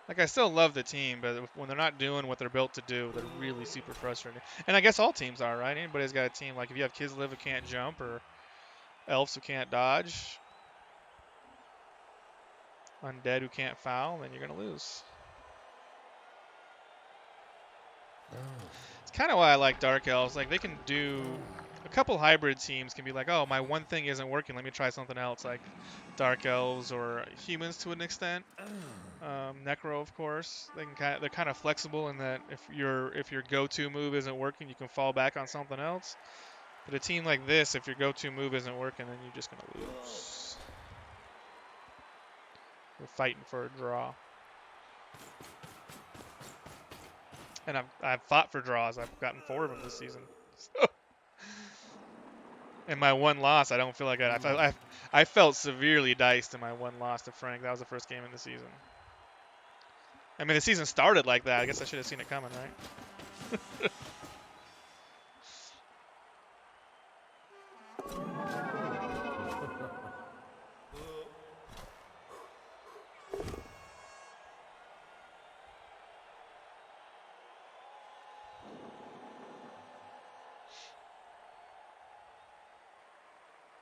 Like, I still love the team, but when they're not doing what they're built to do, they're really super frustrating. And I guess all teams are, right? Anybody's got a team. Like, if you have Kislev who can't jump or elves who can't dodge, undead who can't foul, then you're going to lose. It's kind of why I like Dark Elves. Like, they can do... A couple hybrid teams can be like, oh, my one thing isn't working. Let me try something else, like Dark Elves or humans to an extent. Necro, of course. They're kind of flexible in that if your go-to move isn't working, you can fall back on something else. But a team like this, if your go-to move isn't working, then you're just gonna lose. We're fighting for a draw. And I've fought for draws. I've gotten 4 of them this season. So. And my one loss, I don't feel like I felt severely diced in my one loss to Frank. That was the first game in the season. I mean, the season started like that. I guess I should have seen it coming, right?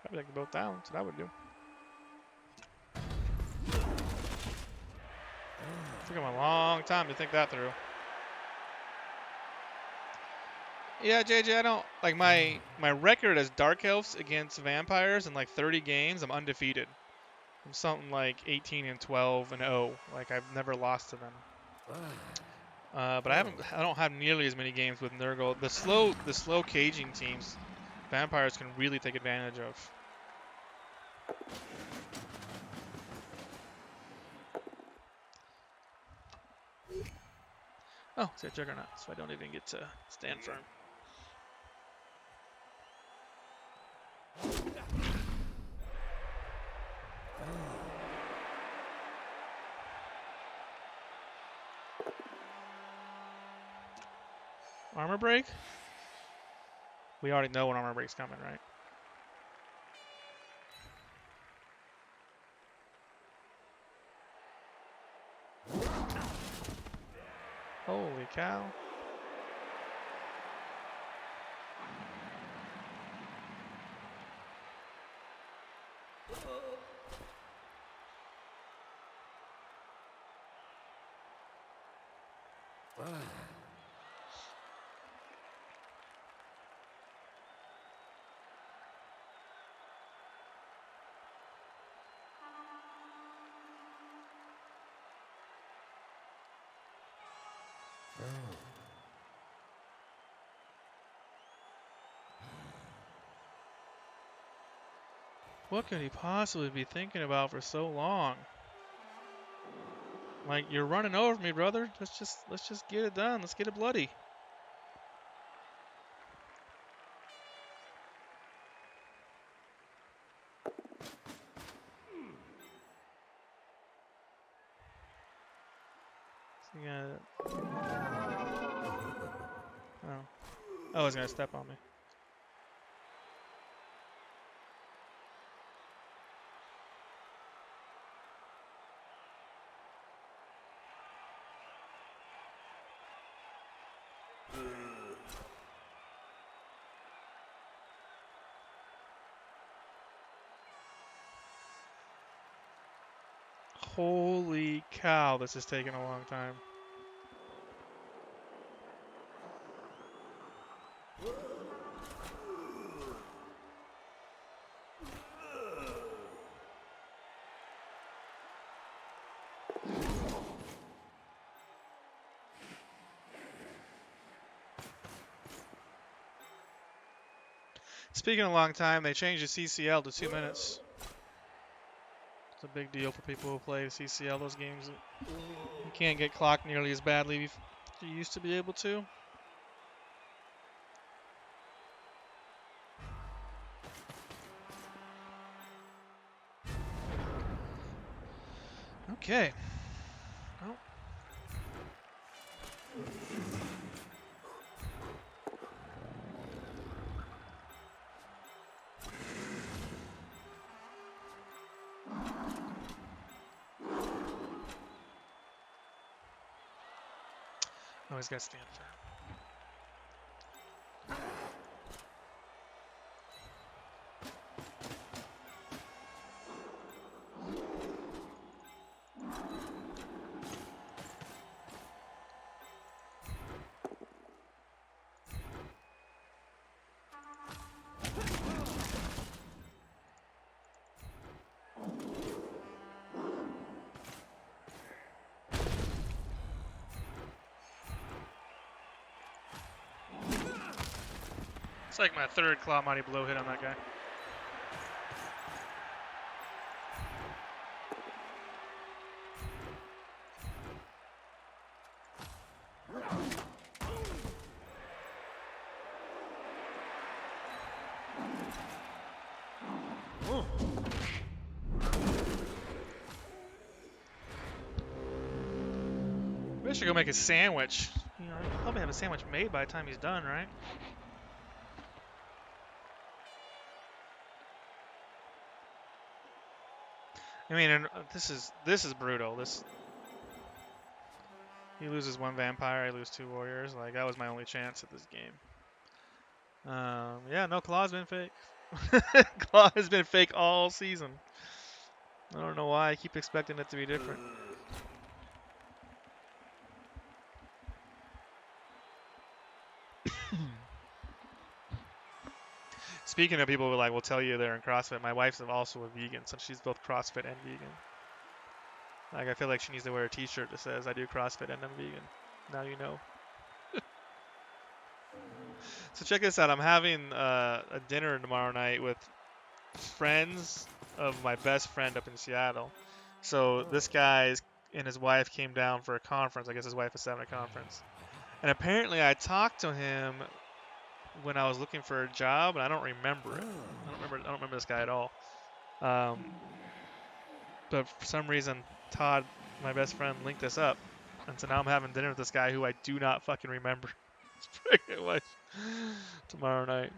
Probably take the boat down. That's what I would do. It took him a long time to think that through. Yeah, JJ, I don't like my record as Dark Elves against vampires in like 30 games. I'm undefeated. I'm something like 18 and 12 and 0. Like I've never lost to them. But I don't have nearly as many games with Nurgle. The slow caging teams, vampires can really take advantage of. Oh, it's a Juggernaut, so I don't even get to stand firm. Armor break? We already know when armor break's coming, right? Holy cow. What could he possibly be thinking about for so long? Like, you're running over me, brother. Let's just get it done. Let's get it bloody. So you gotta... Oh, he's gonna step on me. Holy cow, this is taking a long time. Speaking of a long time, they changed the CCL to 2 minutes. It's a big deal for people who play CCL. Those games, you can't get clocked nearly as badly as you used to be able to. Okay. Well. Oh, he's got to stand firm. It's like my third Claw Mighty Blow hit on that guy. I should go make a sandwich. You know, he'll probably have a sandwich made by the time he's done, right? I mean, and this is brutal. He loses one vampire, I lose 2 warriors. Like that was my only chance at this game. Yeah, no, Claw's been fake. Claw has been fake all season. I don't know why I keep expecting it to be different. Speaking of people who like will tell you they're in CrossFit, my wife's also a vegan, so she's both CrossFit and vegan. Like I feel like she needs to wear a T-shirt that says I do CrossFit and I'm vegan. Now you know. So check this out. I'm having a dinner tomorrow night with friends of my best friend up in Seattle. So this guy and his wife came down for a conference. I guess his wife is having a conference. And apparently I talked to him when I was looking for a job, and I don't remember it. I don't remember this guy at all. But for some reason, Todd, my best friend, linked us up. And so now I'm having dinner with this guy who I do not fucking remember. His pregnant wife tomorrow night.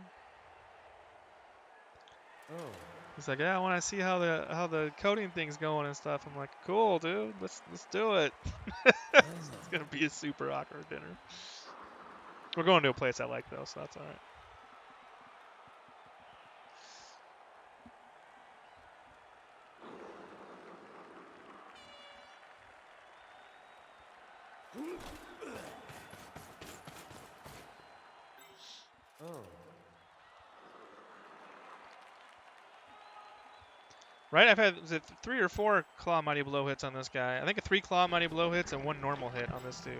He's like, yeah, I want to see how the coding thing's going and stuff. I'm like, cool, dude. Let's do it. It's gonna be a super awkward dinner. We're going to a place I like though, so that's all right. Right, I've had 3 or 4 claw mighty blow hits on this guy. I think 3 claw mighty blow hits and 1 normal hit on this dude.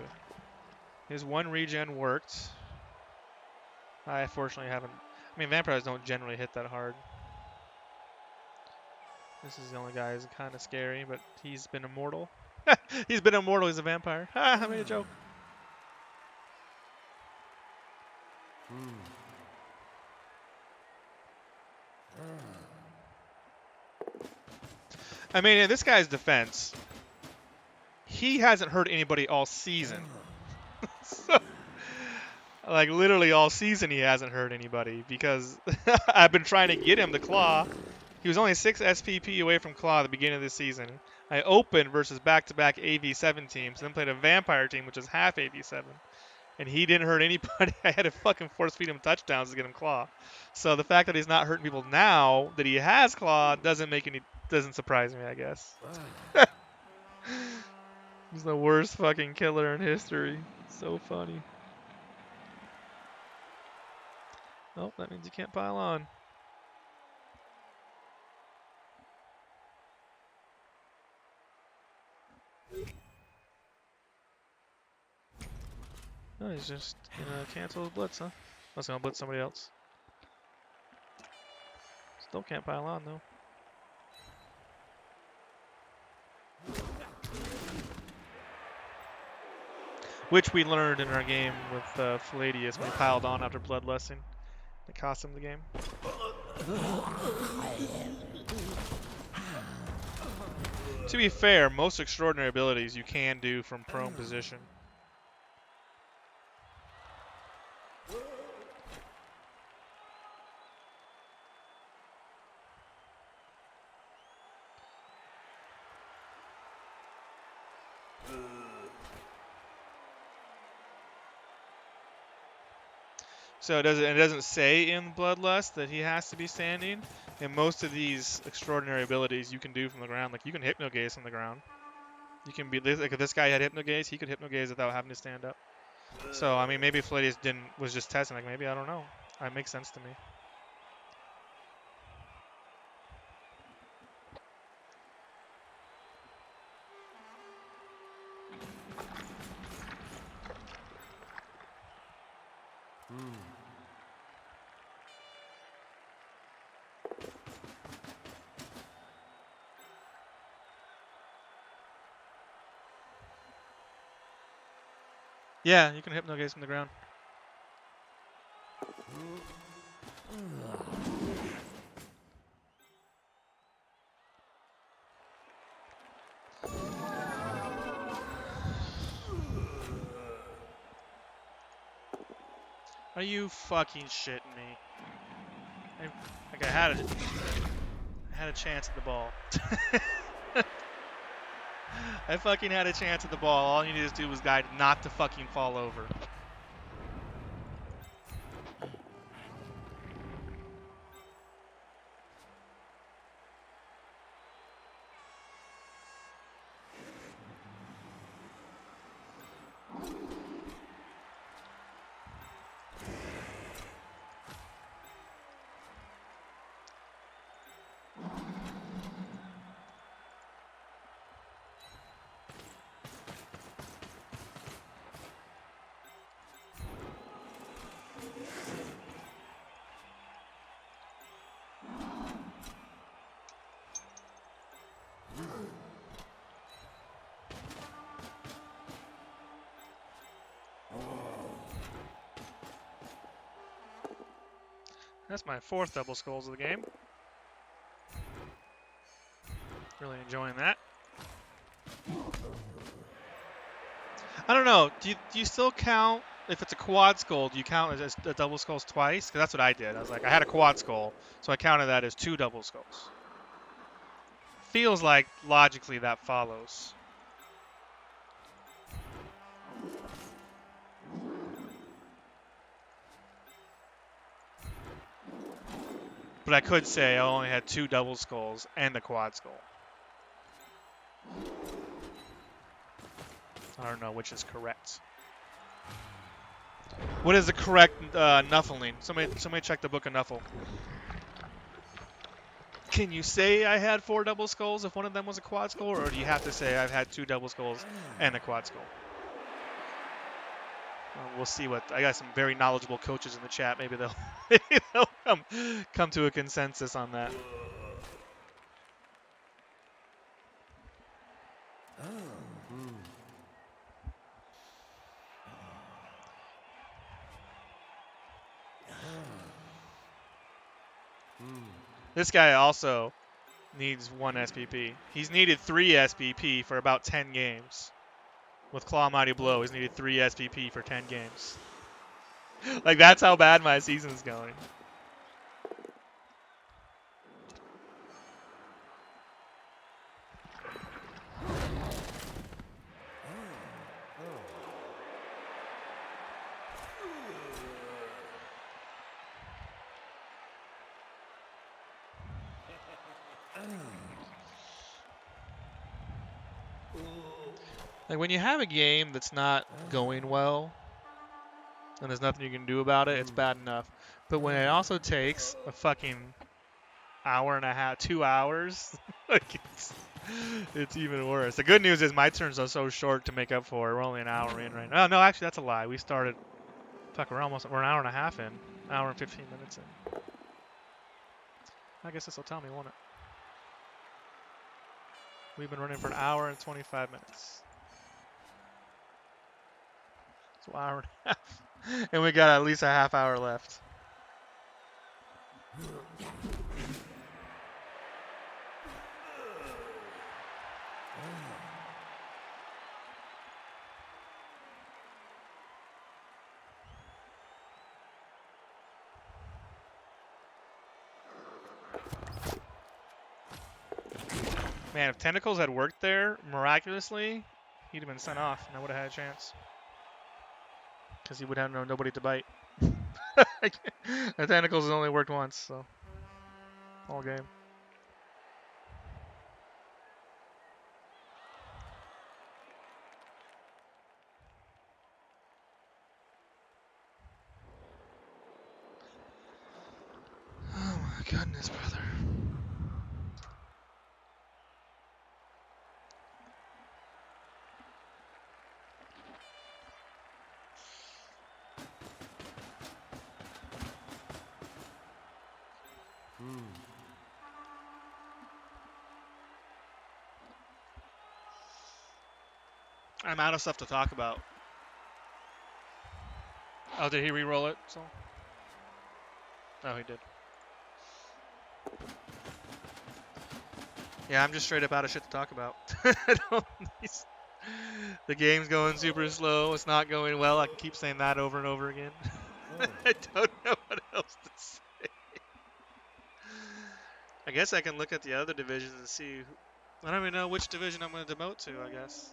His 1 regen worked. I fortunately haven't. I mean, vampires don't generally hit that hard. This is the only guy who's kind of scary, but he's been immortal. He's been immortal. He's a vampire. Ha! I made a joke. I mean, in this guy's defense, he hasn't hurt anybody all season. So, like literally all season, he hasn't hurt anybody because I've been trying to get him to claw. He was only 6 SPP away from claw at the beginning of the season. I opened versus back-to-back AV7 teams, then played a vampire team, which is half AV7. And he didn't hurt anybody. I had to fucking force feed him touchdowns to get him claw. So the fact that he's not hurting people now that he has claw doesn't surprise me, I guess. He's the worst fucking killer in history. So funny. Oh, that means you can't pile on. Oh, he's just gonna cancel his blitz, huh? I was gonna blitz somebody else. Still can't pile on though. Which we learned in our game with Palladius when he piled on after Bloodlusting. It cost him the game. To be fair, most extraordinary abilities you can do from prone position. So it doesn't say in Bloodlust that he has to be standing. And most of these extraordinary abilities you can do from the ground. Like you can hypnogaze from the ground. You can be like if this guy had hypnogaze, he could hypnogaze without having to stand up. So I mean, maybe Palladius was just testing. Like maybe I don't know. That makes sense to me. Yeah, you can hypnogaze from the ground. Are you fucking shitting me? I had a chance at the ball. I fucking had a chance at the ball. All you needed to do was guide not to fucking fall over. That's my 4th double skulls of the game. Really enjoying that. I don't know. Do you still count if it's a quad skull? Do you count as the double skulls twice? Because that's what I did. I was like, I had a quad skull, so I counted that as 2 double skulls. Feels like logically that follows. But I could say I only had 2 double skulls and a quad skull. I don't know which is correct. What is the correct Nuffling? Somebody check the book of Nuffle. Can you say I had 4 double skulls if one of them was a quad skull, or do you have to say I've had 2 double skulls and a quad skull? We'll see what. I got some very knowledgeable coaches in the chat. Maybe they'll come to a consensus on that. This guy also needs 1 SPP. He's needed 3 SPP for about 10 games. With Claw Mighty Blow, he's needed 3 SPP for 10 games. Like, that's how bad my season's going. Like, when you have a game that's not going well, and there's nothing you can do about it, it's bad enough. But when it also takes a fucking hour and a half, 2 hours, like it's even worse. The good news is my turns are so short to make up for it. We're only an hour in right now. No, actually, that's a lie. We started, we're an hour and a half in. An hour and 15 minutes in. I guess this will tell me, won't it? We've been running for an hour and 25 minutes. So an hour and a half. And we got at least a half hour left. Man, if Tentacles had worked there miraculously, he'd have been sent off, and I would have had a chance. Because he would have nobody to bite. The Tentacles has only worked once, so all game. Oh my goodness, brother. I'm out of stuff to talk about. Oh, did he re-roll it? So? Oh, he did. Yeah, I'm just straight up out of shit to talk about. The game's going super slow. It's not going well. I can keep saying that over and over again. I don't know what else to say. I guess I can look at the other divisions and see. I don't even know which division I'm going to demote to, I guess.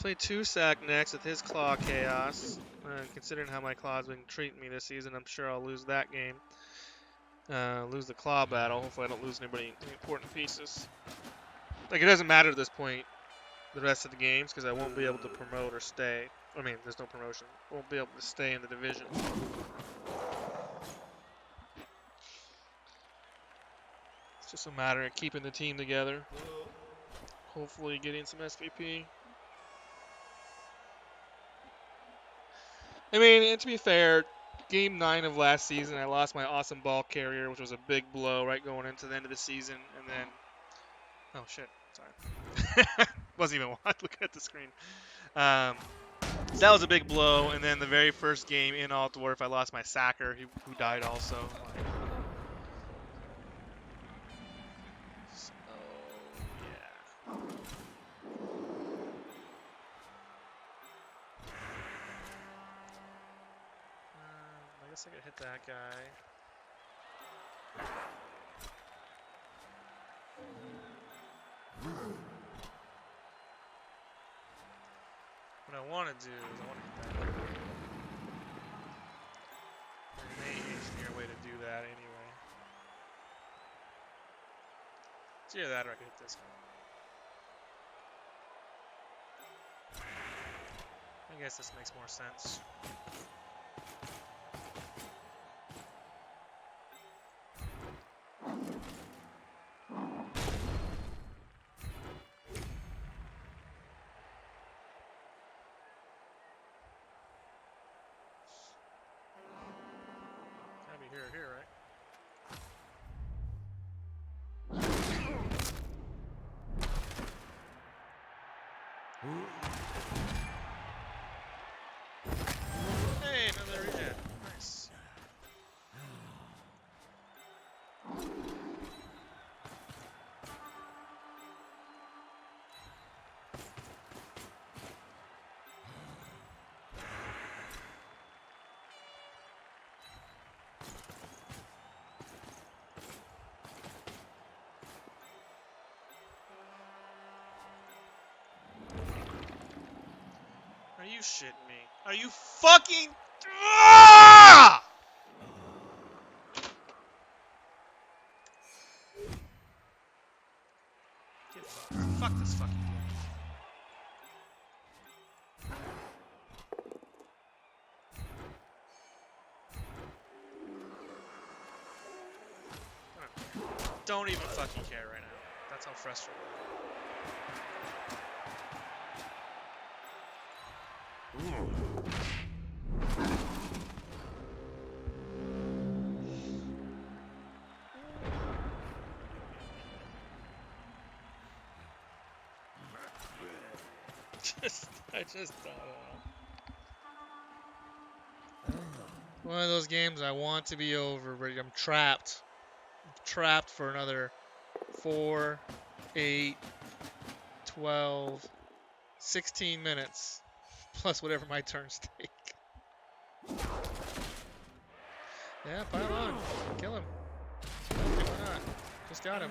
Play 2-sack next with his Claw Chaos. Considering how my Claw's been treating me this season, I'm sure I'll lose that game. Lose the Claw battle. Hopefully I don't lose any important pieces. Like, it doesn't matter at this point, the rest of the games, because I won't be able to promote or stay. I mean, there's no promotion. Won't be able to stay in the division. It's just a matter of keeping the team together. Hopefully getting some SVP. I mean, and to be fair, Game 9 of last season, I lost my awesome ball carrier, which was a big blow right going into the end of the season. And then, oh shit, sorry, wasn't even looking at the screen. So that was a big blow. And then the very first game in Altdwarf, I lost my sacker, who died also. So yeah. I guess I could hit that guy. What I want to do is I want to hit that guy. There may engineer a way to do that anyway. It's either that or I could hit this guy. I guess this makes more sense. Gotta be here or here, right? Hey, another regen. Nice. Are you shitting me? Are you fucking... Ah! Get fucked. Fuck this fucking game. Don't even fucking care right now. That's how frustrated I just don't know. One of those games I want to be over, but I'm trapped. I'm trapped for another 4, 8, 12, 16 minutes. Plus whatever my turns take. Yeah, pile on. Kill him. Why not? Just got him.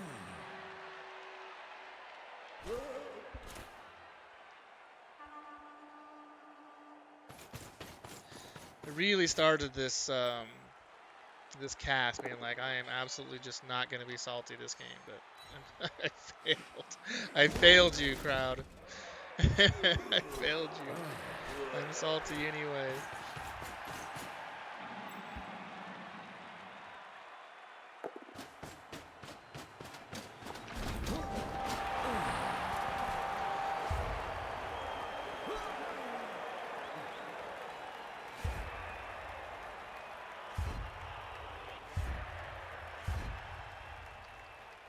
I really started this this cast being like, I am absolutely just not going to be salty this game, but I failed. I failed you, crowd. I failed you. I'm salty anyway.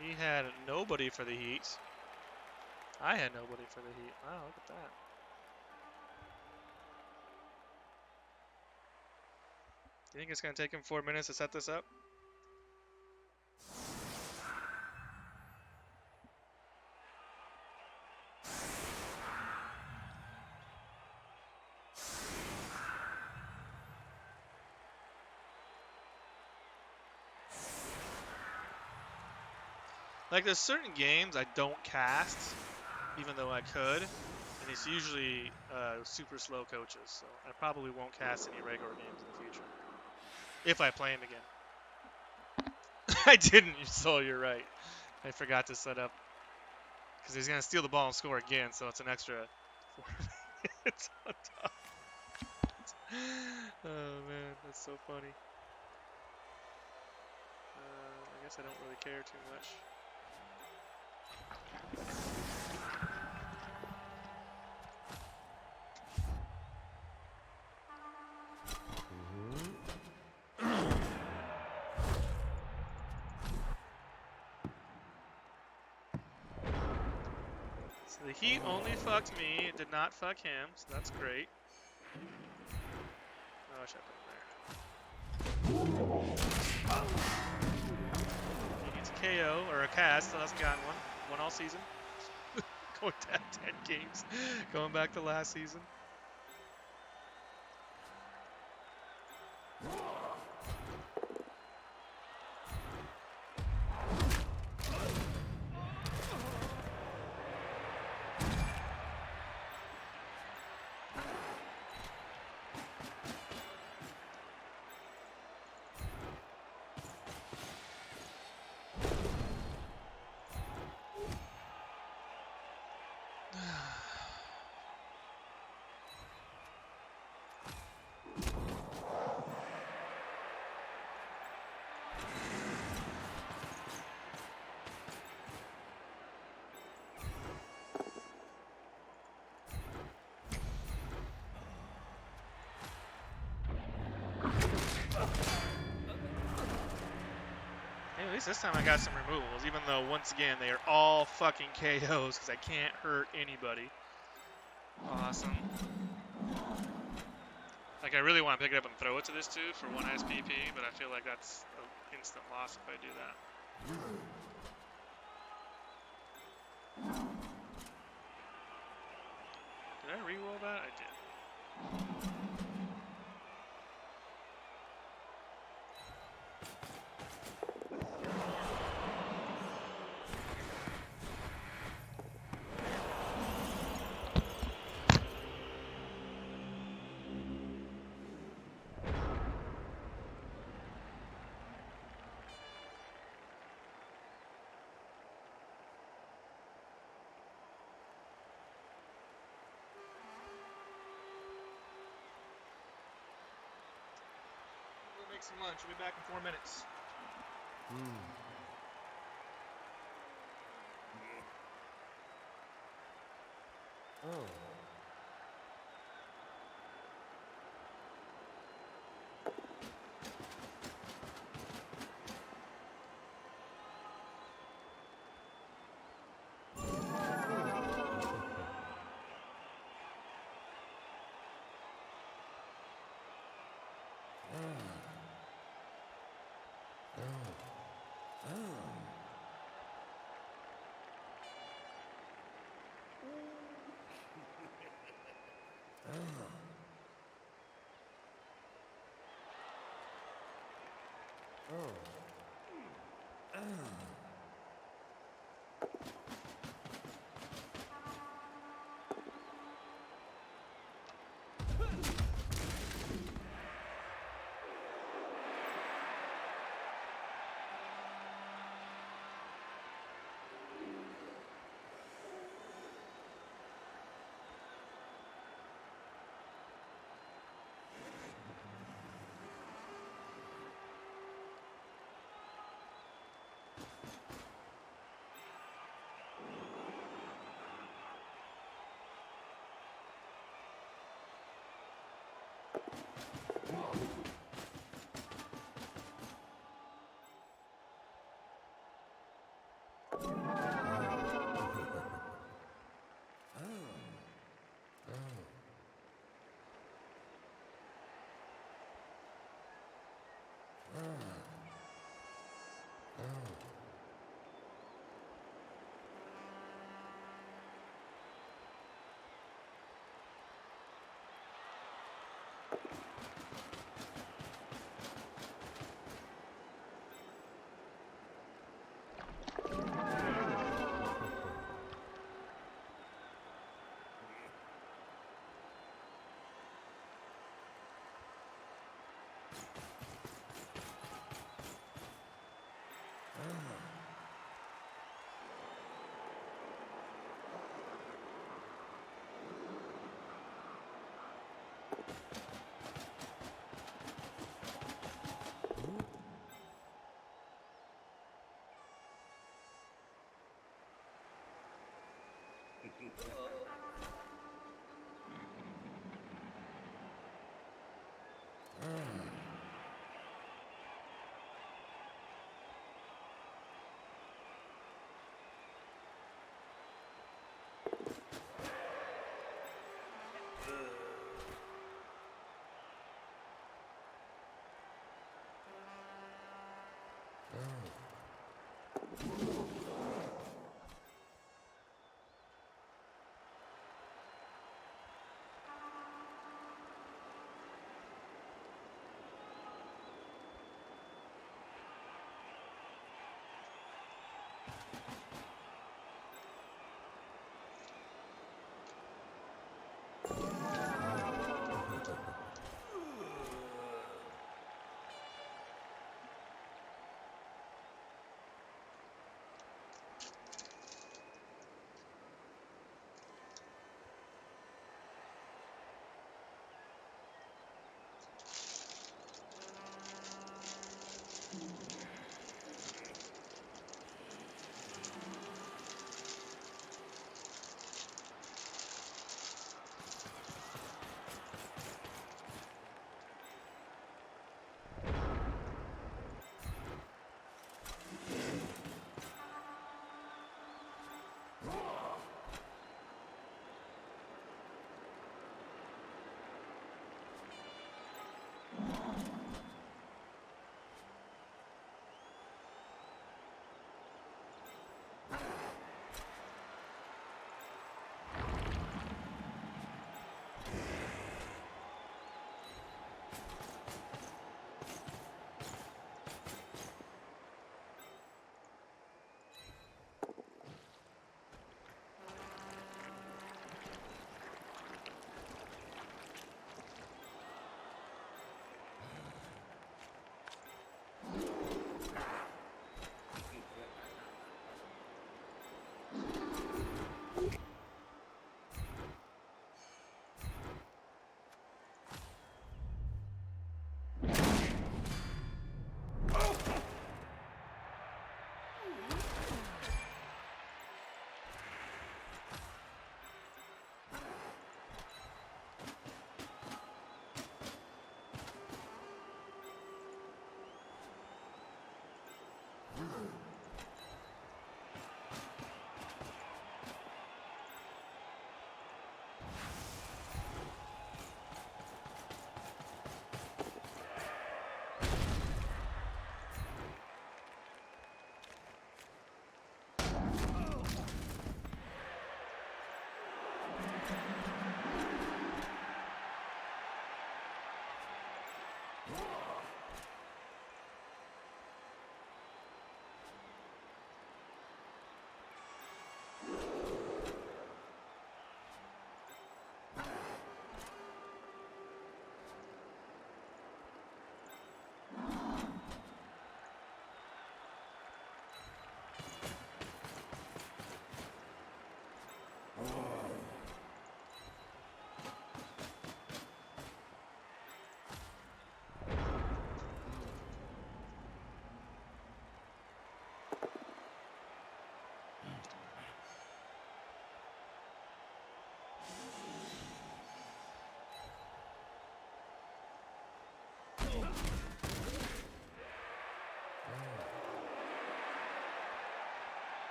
He had nobody for the heat. I had nobody for the heat. Wow, look at that. Do you think it's going to take him 4 minutes to set this up? Like, there's certain games I don't cast, even though I could, and it's usually super slow coaches. So I probably won't cast any Regor games in the future if I play him again. I didn't, so you're right. I forgot to set up because he's gonna steal the ball and score again, so it's an extra 4 minutes on top. Oh man, that's so funny. I guess I don't really care too much. So the Heat only fucked me, it did not fuck him, so that's great. Oh, I should have put him there. He needs a KO, or a cast, so hasn't gotten one. Won all season. Going down 10 games. Going back to last season. Hey, at least this time I got some removals, even though, once again, they are all fucking KOs because I can't hurt anybody. Awesome. Like, I really want to pick it up and throw it to this dude for 1 SPP, but I feel like that's an instant loss if I do that. Did I re-roll that? I did. We'll make some lunch. We'll be back in 4 minutes.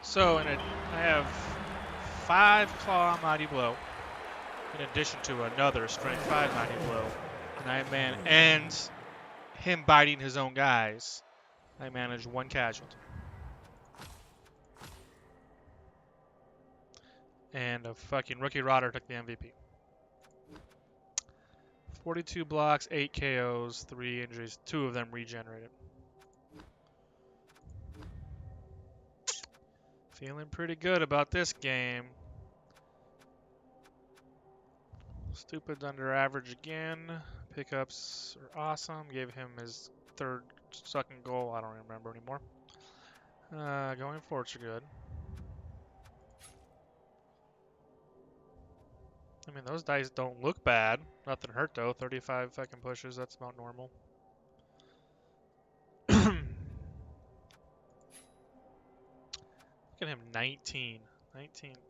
So I have 5 Claw Mighty Blow, in addition to another Strength 5 Mighty Blow. And him biting his own guys, I managed 1 casualty. And a fucking rookie Rotter took the MVP. 42 blocks, 8 KOs, 3 injuries, 2 of them regenerated. Feeling pretty good about this game. Stupid's under average again. Pickups are awesome. Gave him his 3rd second goal. I don't remember anymore. Going forwards are good. I mean, those dice don't look bad. Nothing hurt though. 35 fucking pushes. That's about normal. Look at him, 19,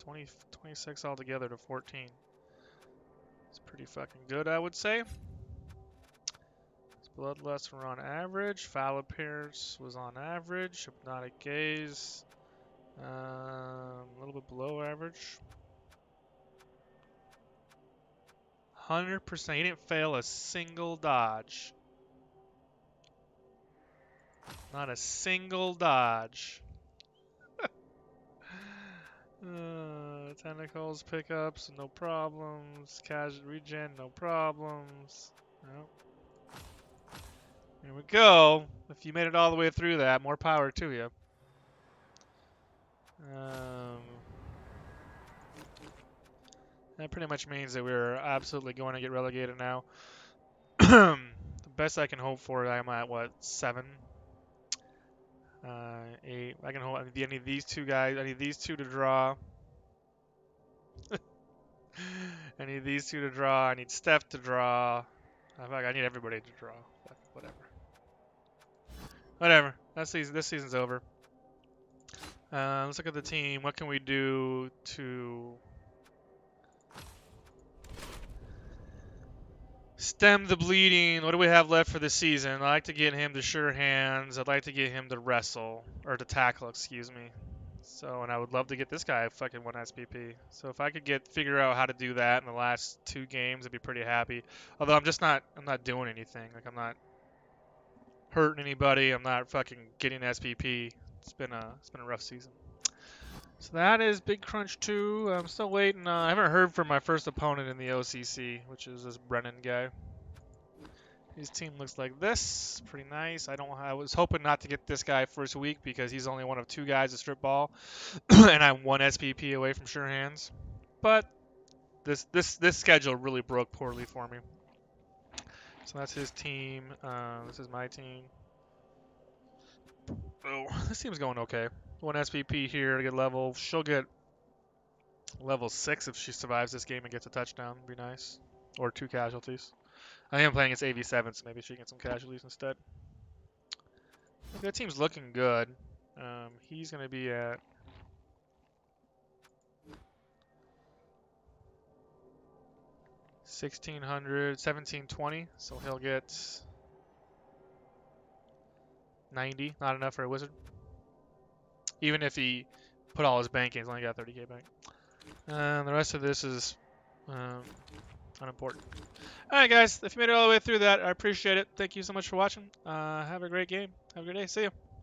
20, 26 altogether to 14. It's pretty fucking good, I would say. His bloodlusts were on average. Foul appearance was on average. Hypnotic gaze, a little bit below average. 100%. He didn't fail a single dodge. Not a single dodge. Tentacles, pickups, no problems. Casual regen, no problems. Nope. Here we go. If you made it all the way through that, more power to you. That pretty much means that we're absolutely going to get relegated now. The best I can hope for, I'm at what, 7, 8. I can hope. I need these 2 guys. I need these 2 to draw. I need these 2 to draw. I need Steph to draw. I need everybody to draw. Whatever. Whatever. This season's over. Let's look at the team. What can we do to stem the bleeding? What do we have left for the season? I'd like to get him to sure hands. I'd like to get him to wrestle, or to tackle, excuse me. So, and I would love to get this guy fucking 1 SPP. So if I could figure out how to do that in the last 2 games, I'd be pretty happy. Although I'm not doing anything. Like, I'm not hurting anybody. I'm not fucking getting SPP. It's been a rough season. So that is Big Crunch 2. I'm still waiting. I haven't heard from my first opponent in the OCC, which is this Brennan guy. His team looks like this. Pretty nice. I was hoping not to get this guy first week because he's only one of 2 guys to strip ball, and I'm 1 SPP away from sure hands. But this schedule really broke poorly for me. So that's his team. This is my team. Oh, this team's going okay. 1 SPP here to get level. She'll get level 6 if she survives this game and gets a touchdown. Would be nice. Or 2 casualties. I am playing against AV7, so maybe she can get some casualties instead. That team's looking good. He's going to be at 1600, 1720, so he'll get 90. Not enough for a wizard. Even if he put all his bank in, he's only got 30k bank. The rest of this is unimportant. Alright guys, if you made it all the way through that, I appreciate it. Thank you so much for watching. Have a great game. Have a good day. See you.